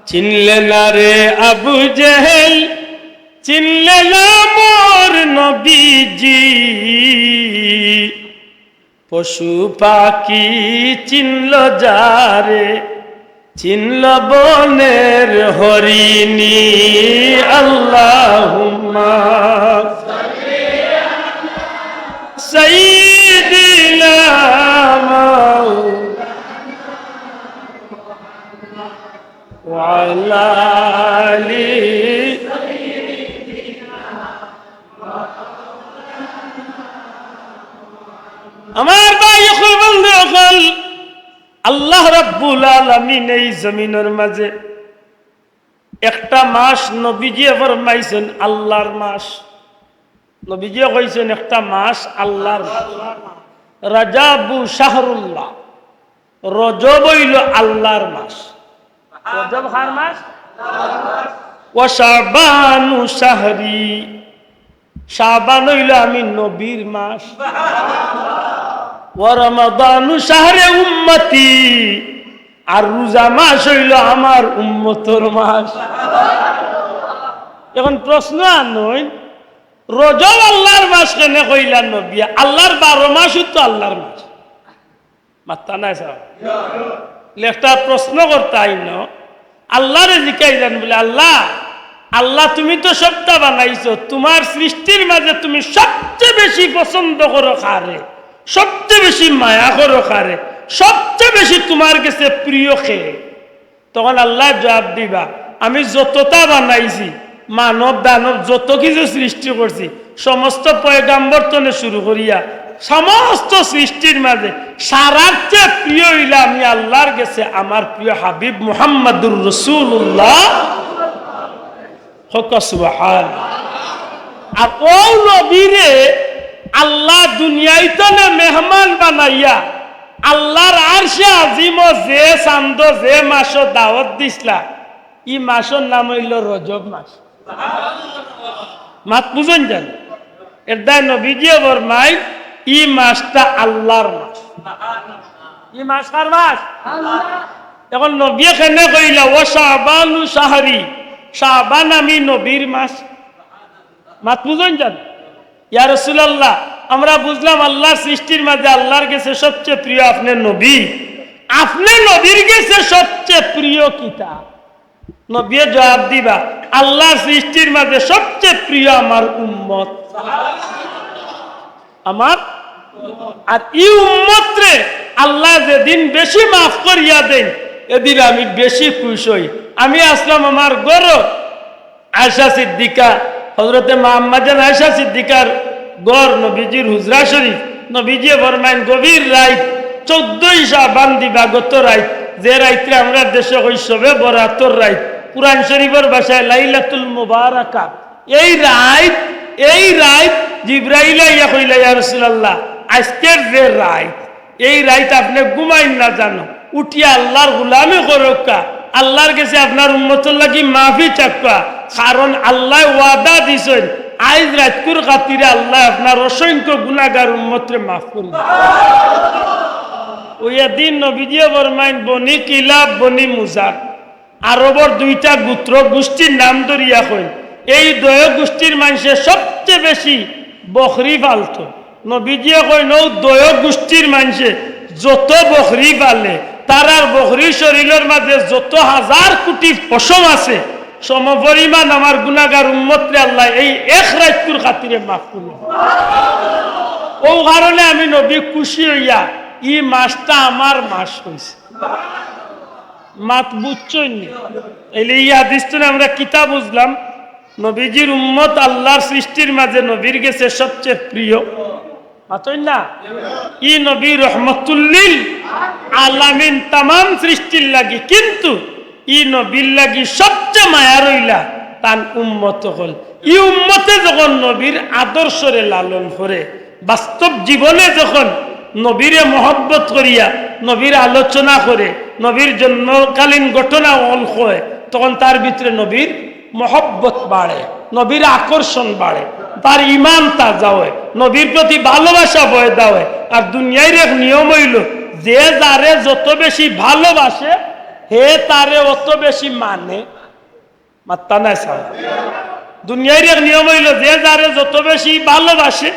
[SPEAKER 1] চিনলে না রে আবু জেহেল চিনলে না মোর নবীজি পশু পাখি চিনল যারে চিনল বনের হরিণী আল্লাহুম্মা সাইয়্যিদিনা ওয়া আলা আলি আমার ভাই হল বন্ধু হল আল্লাহ রাব্বুল আলামিন এই জমিনের মাঝে একটা মাস নবীজি ফরমাইছেন আল্লাহর মাস নবীজি কইছেন একটা মাস আল্লাহর রাজাবু শাহরুল্লাহ রজব হইল আল্লাহর মাস রজব কার মাস ওয়া শাবানু শাহরি শাবান হইল আমি নবীর মাস ওয়া রমাদানু শাহরে উম্মতি আর রোজা মাস হইল আমার উম্মতর মাস এখন প্রশ্ন আনই রজব আল্লাহর মাস কেন কইলা নবী আল্লাহর 12 মাসই তো আল্লাহর মাস মাত্তা নাই স্যার লেফটা প্রশ্ন করতে আইন আল্লাহরে জিজ্ঞাসা বলে আল্লাহ আল্লাহ তুমি তো সবটা বানাইছো তোমার সৃষ্টির মাঝে তুমি সবচেয়ে বেশি পছন্দ করো কারে সবচেয়ে বেশি মায়া করো কারে সবচেয়ে বেশি তোমার কাছে প্রিয় কে তখন আল্লাহ জবাব দিবা আমি যতটা বানাইছি মানব দানব যত কিছু সৃষ্টি করছি সমস্ত পয়গাম্বর তনে শুরু করিয়া সমস্ত সৃষ্টির মাঝে সারার চেয়ে প্রিয় হইলা আমি আল্লাহর কাছে আমার প্রিয় হাবিব মুহাম্মাদুর রাসূলুল্লাহ আর ও নবীরে আল্লাহ দুনিয়ায় তো মেহমান বানাইয়া আল্লাহর আর আরশে আজিম যে চান্দ যে মাস দাওয়াত দিছলা ই মাসের নাম হইল রজব মাস। মাত বুঝেন যান এর দায় নবীজিও ফরমাই ই মাসটা আল্লাহর মাস। ই মাস কার মাস? এখন নবী কেনে কইলা ও শাবানু শাহরি, শাবান আমি নবীর মাস। মাত বুঝেন যান ইয়া রাসূলুল্লাহ আমরা বুঝলাম আল্লাহর সৃষ্টির মাঝে আল্লাহর কাছে সবচেয়ে প্রিয় আপনার নবী, আপনি নবীর কাছে সবচেয়ে প্রিয় কিতা? নবী জবাব দিবা আল্লাহর সৃষ্টির মাঝে সবচেয়ে প্রিয় আমার উম্মত, আমার। আর এই উম্মত রে আল্লাহ যেদিন বেশি মাফ করিয়া দেন এদিন আমি বেশি খুশি হই। আমি আসলাম আমার গর আয়েশা সিদ্দিকা, হযরতে মুহাম্মদ আয়েশা সিদ্দিকার গড় নবীজির হুজরা শরীফ। নবীজি ফরমাইন গভীর রাত 14 শাবান দিবাগত রাত, যে রাইতে আমরা দেশে হই সবে বরাতর রাত, কুরআন শরীফের ভাষায় লাইলাতুল মুবারাকা। এই রাত জিবরাইল আইয়া কইলা ইয়া রাসূলুল্লাহ আজকের যে রাত, এই রাত আপনি ঘুমাইন না জানো, উঠিয়া আল্লাহর গোলামি করকা, আল্লাহর কাছে আপনার উম্মতের লাগি মাফি চাকা, কারণ আল্লাহ ওয়াদা দিছেন আজ রাতকুর খাতিরে আল্লাহ আপনার অসংখ্য গুনাহগার উম্মতরে মাফ করবে। ওই দিন নবীজিও ফরমাইন বনি কিলাব বনি মুজার আরবর দুইটা গোত্র গোষ্ঠীর নাম ধরিয়া কইন, এই দয় গোষ্ঠীর মানুষের সবচেয়ে বেশি বকরি পালত। নবীজিও কইন ও দয় গোষ্ঠীর মানুষে যত বকরি পালে তারার বকরি শরীরের মাঝে যত হাজার কোটি পশম আছে সমপরিমাণ আমার গুনাহগার উম্মতরে আল্লাহ এই এক রাতকুর খাতিরে মাফ করবে। ও কারণে আমি নবী খুশি হইয়া ই মাসটা আমার মাস হইছে। মাত বুঝছই এলে এই হাদিসটা আমরা কিতাব বুঝলাম নবীজির উম্মত আল্লাহর সৃষ্টির মাঝে নবীর কাছে সবচেয়ে প্রিয়। মাতই না ই নবী রহমতুল্লিল আলামিন তামাম সৃষ্টির লাগি, কিন্তু ই নবীর লাগি সবচেয়ে মায়া রইলা তান উম্মত হল। ই উম্মতে যখন নবীর আদর্শরে লালন করে বাস্তব জীবনে যখন নবীরে মহব্বত করিয়া নবীর আলোচনা করে নবীর জন্মকালীন ঘটনা অল হয়, তখন তার ভিতরে নবীর মহব্বত বাড়ে, নবীর আকর্ষণ বাড়ে, তার ইমান তাজা হয়, নবীর প্রতি ভালোবাসা পয়দা হয়। আর দুনিয়ার এক নিয়ম হইল যে যারে যত বেশি ভালোবাসে হে তারে অত বেশি মানে। মাত্তা নাই সাহ, দুনিয়ার এক নিয়ম হইল যে যারে যত বেশি ভালোবাসে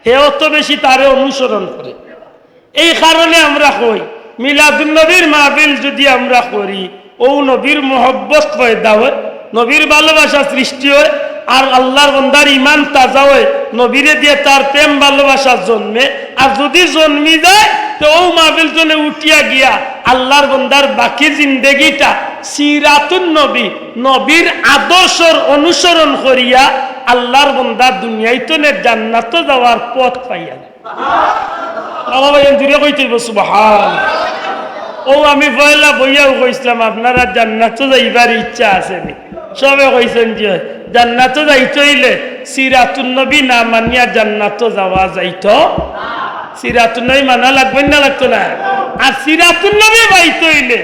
[SPEAKER 1] হে অত বেশি তারে অনুসরণ করে। এই কারণে আমরা কই মিলাদুন নবীর মাহফিল যদি আমরা করি ও নবীর মহব্বত পয়দা হয়, নবীর ভালোবাসা সৃষ্টি হয়, আর আল্লাহর বান্দার ইমান তাজা হয়, নবীরে দিয়ে তার প্রেম ভালোবাসা জন্মে। আর যদি জন্মি যায় তো ও মাহফিল জনে উঠিয়া গিয়া আল্লাহর বান্দার বাকি জিন্দেগিটা সিরাতুন নবী নবীর আদর্শর অনুসরণ করিয়া আল্লাহর বান্দা দুনিয়াইতনে জান্নাত যাওয়ার পথ পাইয়া যায়। বাবা ভাই দূরে কইতে সুবহান। ও আমি পয়লা বইয়াও কইছিলাম আপনারা জান্নাত যাইবার ইচ্ছা আছে নি? সবে কইছেন যে জান্নাত যাইতে হইলে সিরাতুন নবী না মানিয়া জান্নাত যাওয়া যাইতো। সিরাতুন নবী মানা লাগবে না লাগতো না? আর সিরাতুন নবী পাইতে হইলে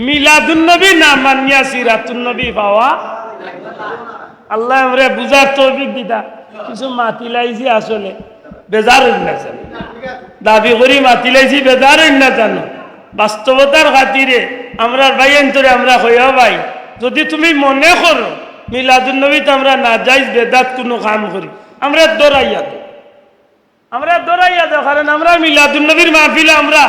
[SPEAKER 1] মিলাদুন নবী না মানিয়া সিরাতুন নবী পাওয়া। আল্লাহ আমরা বুঝার তৌফিক দিতা। কিছু মাতিলাইছি আসলে বেজার হইন না জানো, দাবি করি মাতিলাইছি বেজার হইন না জানো। বাস্তবতার খাতিরে আমরা ভাই অন্তরে আমরা কইয়া ভাই যদি তুমি মনে করো মিলাদুন নবীতে আমরা না যাইজ বেদাত কোনো কাম করি, আমরা দৌড়াইয়া দেব, আমরা দৌড়াইয়া দেব। কারণ আমরা মিলাদুন নবীর মাহফিলে আমরা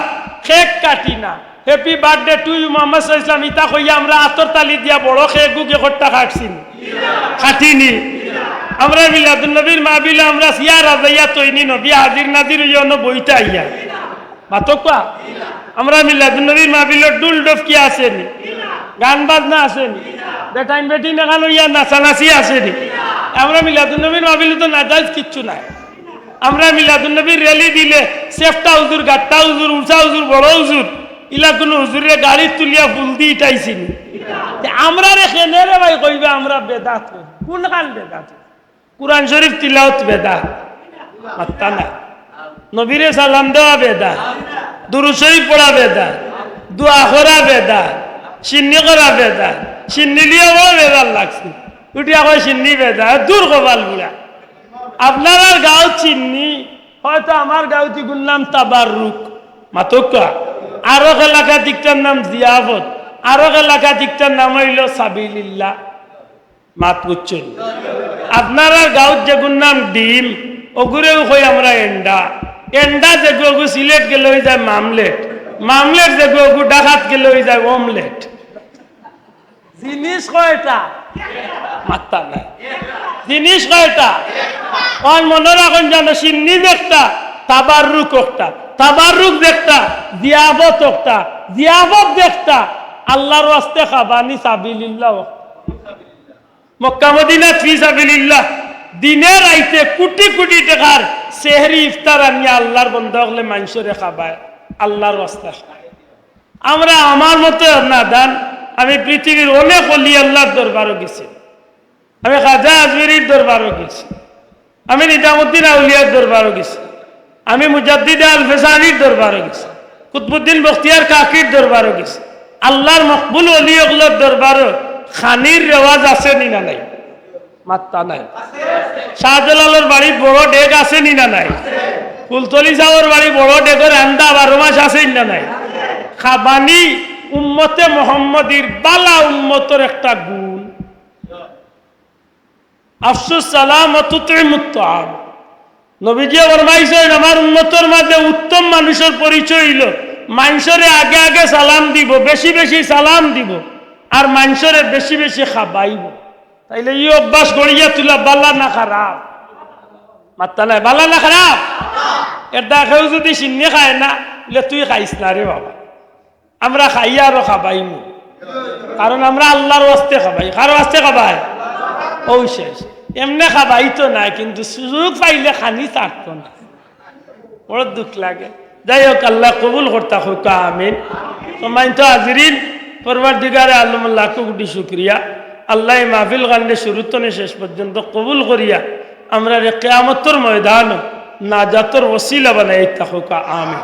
[SPEAKER 1] কেক কাটি না, happy birthday to you Muhammad সাল্লাল্লাহু আলাইহি ওয়াসাল্লাম ইতা কইয়া আমরা আতর তালি দিয়া বড় কেক গুকে খট্টা কাটছিনি, কাটিনি। আমরা মিলাদুন নবীর মাহফিলে আমরা সিয়া রাজাইয়া তৈনি নবী হাজির নাজির ইয়নো বইতা আইয়া মাতকা। আমরা মিলাদুন নবীর মাহফিলে ডুল ডফকি আসেনি, গান বাজনা আসেনি, বেটাইন বেটি নেখানো ইয়া নাচানাচি আসেনি। আমরা মিলাদুন নবীর মাহফিলে তো নাজাইজ কিচ্ছু নাই। আমরা মিলাদুন নবীর র্যালি দিলে সেফটা হুজুর, গাট্টা হুজুর, উঁচা হুজুর, বড় হুজুর ইলা কোনো হুজুরে গাড়ি তুলিয়া ফুল দিয়ে ইটাইছিনি। আমরা রেখে রে ভাই কইবে আমরা বেদাত করি। কোন কাল বেদাত? কুরআন শরীফ তিলাওয়াত বেদাত, মাত্তা না। নবীরে সালাম দেওয়া বেদাত, দুরূদ শরীফ পড়া বেদাত, দোয়া করা বেদাত, সিন্নি করা বেদাত, সিন্নি লিয়ে বড় বেদার লাগছে, উঠিয়া কয় সিন্নি বেদাত, দূর কবাল বুড়া। আপনার গাঁও চিন্নি, হয়তো আমার গাঁওটি গুনলাম তাবাররুক মাতকা, আরো এলাকা দিকটার নাম জিয়াফত, আরো এলাকা দিকটার নাম হইল সাবিলিল্লাহ। মাত বুঝছেন? আপনার গাঁৱত যেগুন নাম ডিম, ওগুরেও কই আমরা এন্ডা, এন্ডা যেগু ওগু সিলেট গেলে হয়ে যায় মামলেট, মামলেট যেগু ওগু ডাকাত গেলে হয়ে যায় অমলেট। জিনিস কয়টা? মাত্তা নাই। জিনিস কয়টা? ওর মনে রাখুন জানো, সিন্নি দেখটা, তাবাররুক একটা, তাবাররুক দেখটা, জিয়াফত একটা, জিয়াফত দেখটা, আল্লাহর ওয়াস্তে খাবানি সাবিলিল্লাহ। মক্কা মদিনা ফি সাবিলিল্লাহ, দিনের আইতে কোটি কোটি টাকার সেহরি ইফতার আনিয়া আল্লাহর বন্ধা হলে মানুষরে খাবায়, আল্লাহর ওয়াস্তে খায়। আমরা আমার মতো না দান, আমি পৃথিবীর অনেক অলি আল্লাহর দরবারও গেছি, আমি খাজা আজমিরির দরবারও গেছি, আমি নিজামুদ্দিন আউলিয়ার দরবারও গেছি, আমি মুজাদ্দিদ আল ফেসানির দরবারও গেছি, কুতবুদ্দিন বখতিয়ার কাকির দরবারও গেছি। আল্লাহর মকবুল অলি ওগুলোর দরবারও খানির রেওয়াজ আছে নি না নাই? মাত্তা নাই। শাহজালালের বাড়ি বড় ডেক আছে নি না নাই? ফুলতলি সাহর বাড়ি বড় ডেকের আন্দা 12 মাস আছে না নাই? খাবানি উম্মতে মোহাম্মদীর বালা উম্মতের একটা গুণ। আফসুস সালাম ও তুতইমুত তাআম। নবীজি ফরমাইছেন আমার উম্মতের মাঝে উত্তম মানুষের পরিচয় হইল মানুষরে আগে আগে সালাম দিব, বেশি বেশি সালাম দিব, আর মানুষরে বেশি বেশি খাবাইব। তাইলে এই অভ্যাস গড়িয়া তুলা বালা না খারাপ? মাত্তা নাই। বালা না খারাপ? এটা কেউ যদি সিন্নি খায় না, তুই খাইস না রে বাবা। আমরা খাইয়া আরো খাবাইমু, কারণ আমরা আল্লাহর ওয়াস্তে খাবাই। কার ওয়াস্তে খাবাই? ও শেষ। এমনি খাবাই তো না, কিন্তু সুযোগ পাইলে খানি থাকতো না, বড় দুঃখ লাগে। যাই হোক, আল্লাহ কবুল করতা হোক, আমিন। সম্মানিত হাজিরিন, পরওয়ারদিগারে আলম লাখ কোটি শুকরিয়া। আল্লাহ মাহফিল গান্ডে শুরুতনে শেষ পর্যন্ত কবুল করিয়া আমরা কিয়ামতের ময়দান নাজাতের ওসিলা বানাই থাকুক, আমিন।